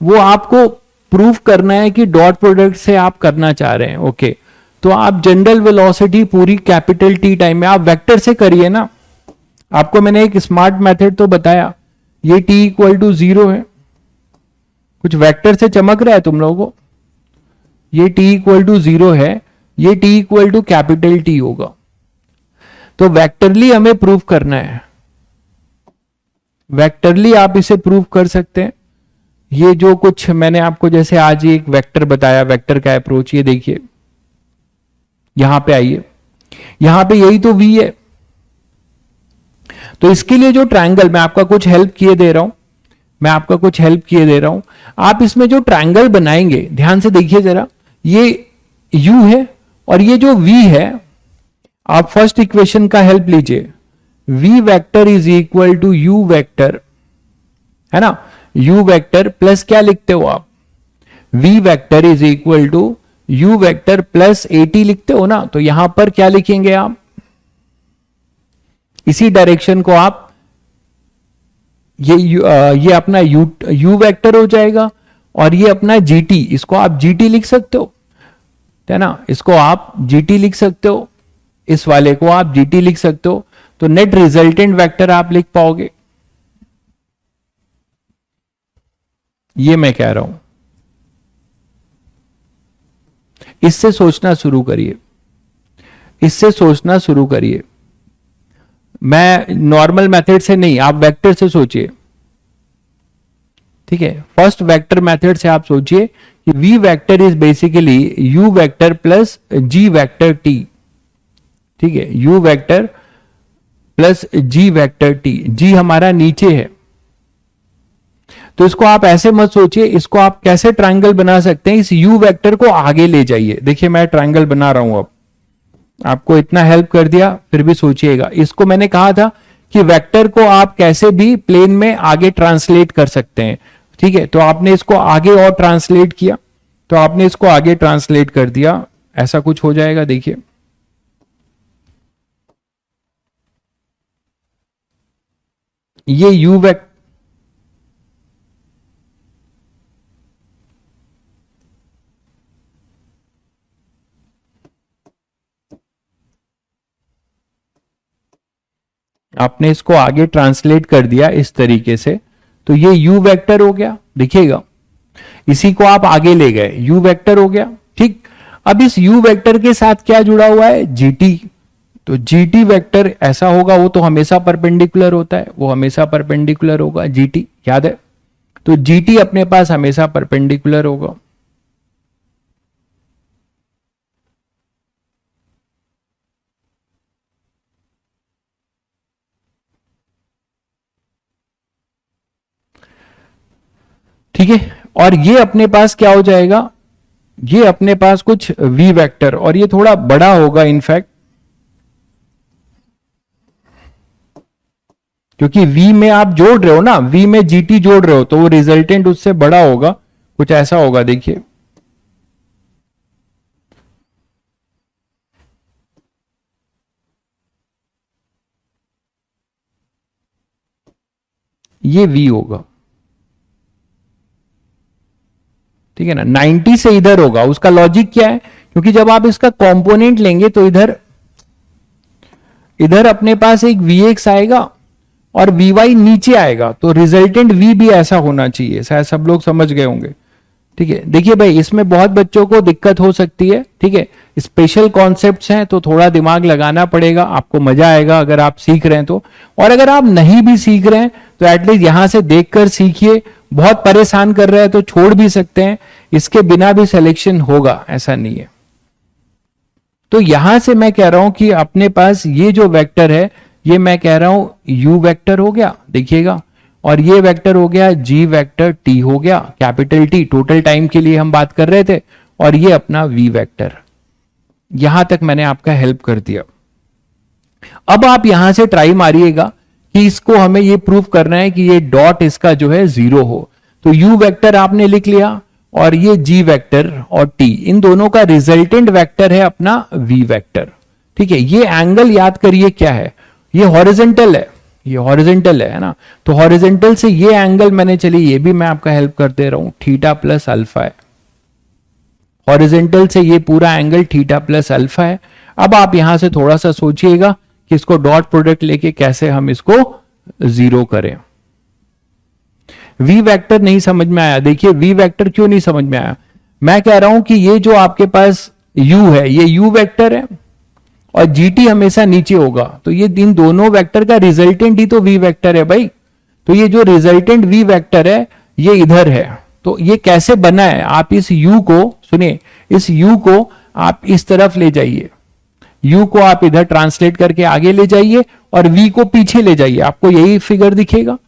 वो आपको प्रूफ करना है कि डॉट प्रोडक्ट से आप करना चाह रहे हैं, ओके। तो आप जनरल वेलोसिटी पूरी कैपिटल टी टाइम में आप वेक्टर से करिए ना। आपको मैंने एक स्मार्ट मेथड तो बताया, ये t इक्वल टू 0 है, कुछ वेक्टर से चमक रहा है तुम लोगों को, ये t इक्वल टू 0 है, ये t equal to capital T होगा। तो वेक्टरली हमें प्रूफ करना है, वेक्टरली आप इसे प्रूफ कर सकते हैं। ये जो कुछ मैंने आपको जैसे आज एक वेक्टर बताया, वेक्टर का अप्रोच, ये देखिए यहां पे आइए, यहां पे यही तो v है। तो इसके लिए जो ट्रायंगल, मैं आपका कुछ हेल्प किए दे रहा हूं, मैं आपका कुछ हेल्प किए दे रहा हूं। आप इसमें जो ट्रायंगल बनाएंगे ध्यान से देखिए जरा, ये u है और ये जो v है, आप फर्स्ट इक्वेशन का हेल्प लीजिए, v vector is equal to u vector, है ना। u वेक्टर प्लस क्या लिखते हो आप, v vector is equal to u vector plus at लिखते हो ना। तो यहां पर क्या लिखेंगे आप, इसी डायरेक्शन को आप, ये अपना u वेक्टर हो जाएगा, और ये अपना gt, इसको आप gt लिख सकते हो, है ना, इसको आप gt लिख सकते हो, इस वाले को आप gt लिख सकते हो। तो नेट रिजल्टेंट वेक्टर आप लिख पाओगे, ये मैं कह रहा हूं। इससे सोचना शुरू करिए, इससे सोचना शुरू करिए। मैं नॉर्मल मेथड से नहीं, आप वेक्टर से सोचिए, ठीक है। फर्स्ट वेक्टर मेथड से आप सोचिए कि v vector is basically u vector plus g vector t, ठीक है, u vector plus g vector t, g हमारा नीचे है। तो इसको आप ऐसे मत सोचिए, इसको आप कैसे ट्रायंगल बना सकते हैं, इस u वेक्टर को आगे ले जाइए। देखिए मैं ट्रायंगल बना रहा हूं, अब आपको इतना हेल्प कर दिया, फिर भी सोचिएगा। इसको मैंने कहा था कि वेक्टर को आप कैसे भी प्लेन में आगे ट्रांसलेट कर सकते हैं, ठीक है। तो आपने इसको आगे और ट्रांसलेट किया, तो आपने इसको आगे ट्रांसलेट कर दिया, ऐसा कुछ हो जाएगा। देखिए ये u वेक्टर, आपने इसको आगे ट्रांसलेट कर दिया इस तरीके से, तो ये u वेक्टर हो गया, देखिएगा। इसी को आप आगे ले गए, u वेक्टर हो गया, ठीक। अब इस u वेक्टर के साथ क्या जुड़ा हुआ है, gt, तो जीटी वेक्टर ऐसा होगा, वो तो हमेशा परपेंडिकुलर होता है, वो हमेशा परपेंडिकुलर होगा जीटी, याद है। तो जीटी अपने पास हमेशा परपेंडिकुलर होगा। ठीक है, और ये अपने पास क्या हो जाएगा, ये अपने पास कुछ v वेक्टर, और ये थोड़ा बड़ा होगा इनफैक्ट, क्योंकि v में आप जोड़ रहे हो ना, v में gt जोड़ रहे हो, तो वो रिजल्टेंट उससे बड़ा होगा, कुछ ऐसा होगा। देखिए ये v होगा, ठीक है ना। 90 से इधर होगा, उसका लॉजिक क्या है, क्योंकि जब आप इसका कंपोनेंट लेंगे तो इधर इधर अपने पास एक Vx आएगा और Vy नीचे आएगा, तो रिजल्टेंट V भी ऐसा होना चाहिए, शायद सब लोग समझ गए होंगे। ठीक है, देखिए भाई इसमें बहुत बच्चों को दिक्कत हो सकती है, ठीक है, स्पेशल कॉन्सेप्ट्स हैं तो थोड़ा दिमाग लगाना पड़ेगा, आपको मजा आएगा अगर आप सीख रहे हैं तो, और अगर आप नहीं भी सीख रहे हैं तो एटलीस्ट यहां से देखकर सीखिए। बहुत परेशान कर रहे हैं तो छोड़ भी सकते हैं, इसके बिना भी सिलेक्शन होगा, ऐसा नहीं है। तो यहां से मैं कह रहा हूं कि अपने पास ये जो वेक्टर है, ये मैं कह रहा हूं u वेक्टर हो गया, देखिएगा, और ये वेक्टर हो गया g वेक्टर t हो गया, कैपिटल T, टोटल टाइम के लिए हम बात कर रहे थे, और ये अपना v वेक्टर। यहां तक मैंने आपका हेल्प कर दिया। अब आप यहां से ट्राई मारिएगा कि इसको हमें ये प्रूव करना है कि ये डॉट इसका जो है 0 हो। तो u वेक्टर आपने लिख लिया, और ये g वेक्टर और t, इन दोनों का रिजल्टेंट वेक्टर है अपना v वेक्टर। ठीक है, ये एंगल याद करिए क्या है, ये हॉरिजेंटल है, ये हॉरिजेंटल है ना। तो हॉरिजेंटल से ये एंगल मैंने, चलिए ये भी मैं आपका हेल्प कर दे रहा हूं, थीटा प्लस अल्फा है। हॉरिजेंटल से ये पूरा एंगल थीटा प्लस अल्फा है। अब आप यहां से थोड़ा सा सोचिएगा कि इसको डॉट प्रोडक्ट लेके कैसे हम इसको 0 करें। v वेक्टर नहीं समझ में आया, देखिए v वेक्टर क्यों नहीं समझ में आया, मैं कह रहा हूं कि ये जो आपके पास u है, ये u वेक्टर है और gt हमेशा नीचे होगा, तो ये इन दोनों वेक्टर का रिजल्टेंट ही तो v वेक्टर है भाई। तो ये जो रिजल्टेंट v वेक्टर है ये इधर है। तो ये कैसे बना है, आप इस u को सुनिए, इस u को आप इस तरफ ले जाइए, u को आप इधर ट्रांसलेट करके आगे ले जाइए और v को पीछे ले जाइए, आपको यही फिगर दिखेगा।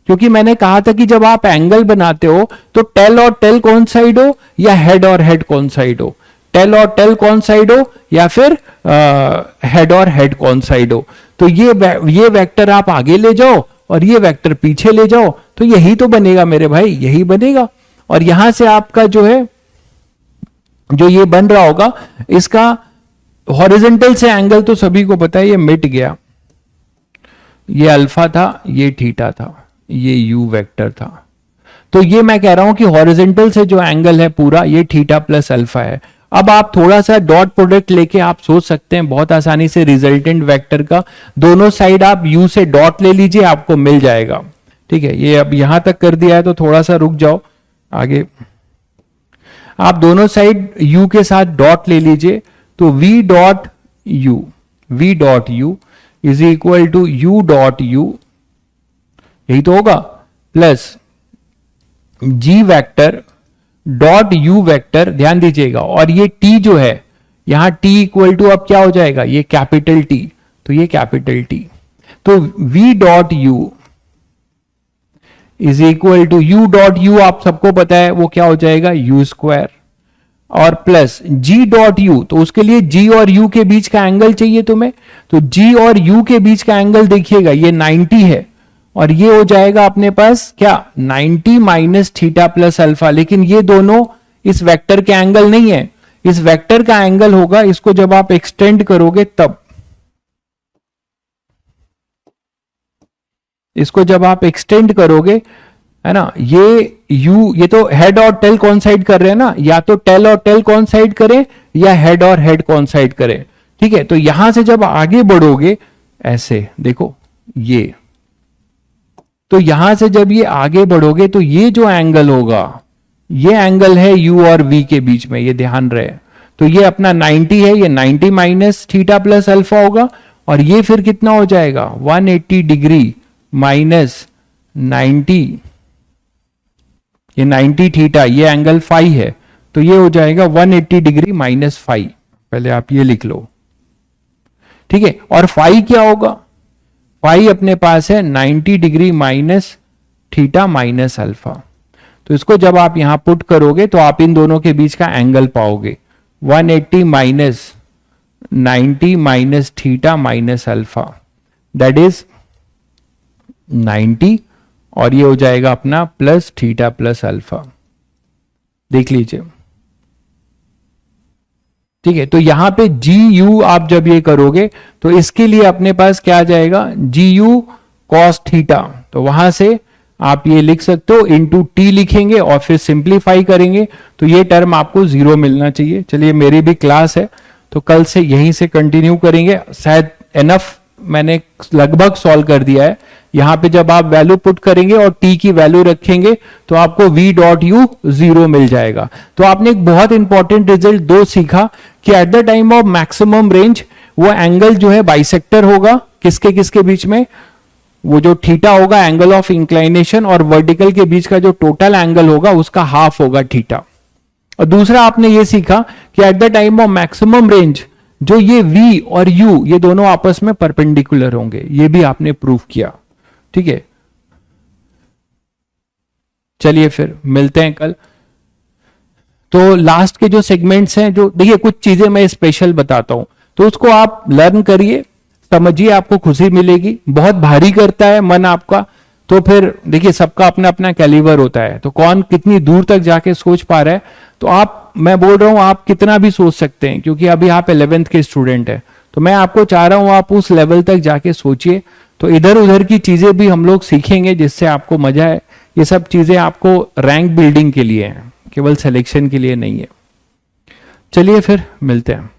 क्योंकि मैंने कहा था कि जब आप एंगल बनाते हो तो टेल और टेल कौन साइड हो, या हेड और हेड कौन साइड हो, टेल और टेल कौन साइड हो, या फिर हेड और हेड कौन साइड हो। तो ये वेक्टर आप आगे ले जाओ और ये वेक्टर पीछे ले जाओ, तो यही तो बनेगा मेरे भाई, यही बनेगा। और यहां से आपका जो है, जो ये बन रहा होगा, इसका हॉरिजेंटल से एंगल तो सभी को पता है, ये मिट गया, ये अल्फा था, ये थीटा था, ये u वेक्टर था। तो ये मैं कह रहा हूं कि हॉरिजेंटल से जो एंगल है पूरा, ये थीटा प्लस अल्फा है। अब आप थोड़ा सा डॉट प्रोडक्ट लेके आप सोच सकते हैं बहुत आसानी से रिजल्टेंट वेक्टर का, दोनों साइड आप u से डॉट ले लीजिए, आपको मिल जाएगा। ठीक है, ये अब यहां तक कर दिया है तो थोड़ा सा रुक जाओ आगे। आप दोनों साइड u के साथ डॉट ले लीजिए, तो v dot u is equal to u dot u, यही तो होगा, plus g vector dot u vector, ध्यान दीजिएगा, और ये t जो है यहां t इक्वल टू अब क्या हो जाएगा, ये कैपिटल T, तो ये कैपिटल T, तो v dot u is equal to u dot u, आप सबको पता है वो क्या हो जाएगा, u स्क्वायर, और प्लस g डॉट u, तो उसके लिए g और u के बीच का एंगल चाहिए तुम्हें, तो g और u के बीच का एंगल देखिएगा, ये 90 है, और ये हो जाएगा अपने पास क्या, 90 माइनस थीटा प्लस अल्फा। लेकिन ये दोनों इस वेक्टर के एंगल नहीं है, इस वेक्टर का एंगल होगा, इसको जब आप एक्सटेंड करोगे तब, इसको जब आप एक्सटेंड करोगे, है ना, ये तो हेड और टेल कौन साइड कर रहे हैं ना, या तो टेल और टेल कौन साइड करें, या हेड और हेड कौन साइड करें। ठीक है, तो यहां से जब आगे बढ़ोगे ऐसे देखो, ये तो यहां से जब ये आगे बढ़ोगे तो ये जो एंगल होगा, ये एंगल है u और v के बीच में, ये ध्यान रहे। तो ये अपना 90 है, ये 90 माइनस थीटा प्लस अल्फा होगा, और ये फिर कितना हो जाएगा 180 डिग्री माइनस 90, ये 90 थीटा, ये एंगल फाई है, तो ये हो जाएगा 180 डिग्री माइनस फाई। पहले आप ये लिख लो, ठीक है। और फाई क्या होगा, फाई अपने पास है 90 degree minus theta minus alpha. तो इसको जब आप यहां पुट करोगे तो आप इन दोनों के बीच का एंगल पाओगे, 180 minus 90 minus theta minus alpha, that is 90, और ये हो जाएगा अपना प्लस थीटा प्लस अल्फा। देख लीजिए, ठीक है। तो यहां पे जी यू आप जब ये करोगे तो इसके लिए अपने पास क्या आ जाएगा, जी यू कॉस थीटा, तो वहां से आप ये लिख सकते हो, इंटू टी लिखेंगे और फिर सिंप्लीफाई करेंगे तो ये टर्म आपको 0 मिलना चाहिए। चलिए, मेरी भी क्लास है तो कल से यहीं से कंटिन्यू करेंगे, शायद एनफ मैंने लगभग सॉल्व कर दिया है। यहां पे जब आप वैल्यू पुट करेंगे और टी की वैल्यू रखेंगे तो आपको v डॉट यू 0 मिल जाएगा। तो आपने एक बहुत इंपॉर्टेंट रिजल्ट 2 सीखा कि at the time of maximum range वो एंगल जो है बाइसेक्टर होगा, किसके किसके बीच में, वो जो थीटा होगा एंगल ऑफ इंक्लाइनेशन, और वर्टिकल के बीच का जो टोटल एंगल होगा उसका हाफ होगा थीटा। और दूसरा आपने ये सीखा कि at the time of maximum range जो ये v और u ये दोनों आपस में परपेंडिकुलर होंगे, ये भी आपने प्रूव किया, ठीक है। चलिए फिर मिलते हैं कल। तो लास्ट के जो सेगमेंट्स हैं, जो देखिए कुछ चीजें मैं स्पेशल बताता हूं तो उसको आप लर्न करिए, समझिए, आपको खुशी मिलेगी। बहुत भारी करता है मन आपका तो फिर देखिए सबका अपना अपना कैलिबर होता है, तो कौन कितनी दूर तक जाके सोच पा रहा है। तो आप, मैं बोल रहा हूं आप कितना भी सोच सकते हैं, क्योंकि अभी आप 11th के स्टूडेंट हैं, तो मैं आपको चाह रहा हूं आप उस लेवल तक जाके सोचिए। तो इधर उधर की चीजें भी हम लोग सीखेंगे जिससे आपको मजा है। ये सब चीजें आपको रैंक बिल्डिंग के लिए हैं, केवल सिलेक्शन के लिए नहीं है। चलिए फिर मिलते हैं।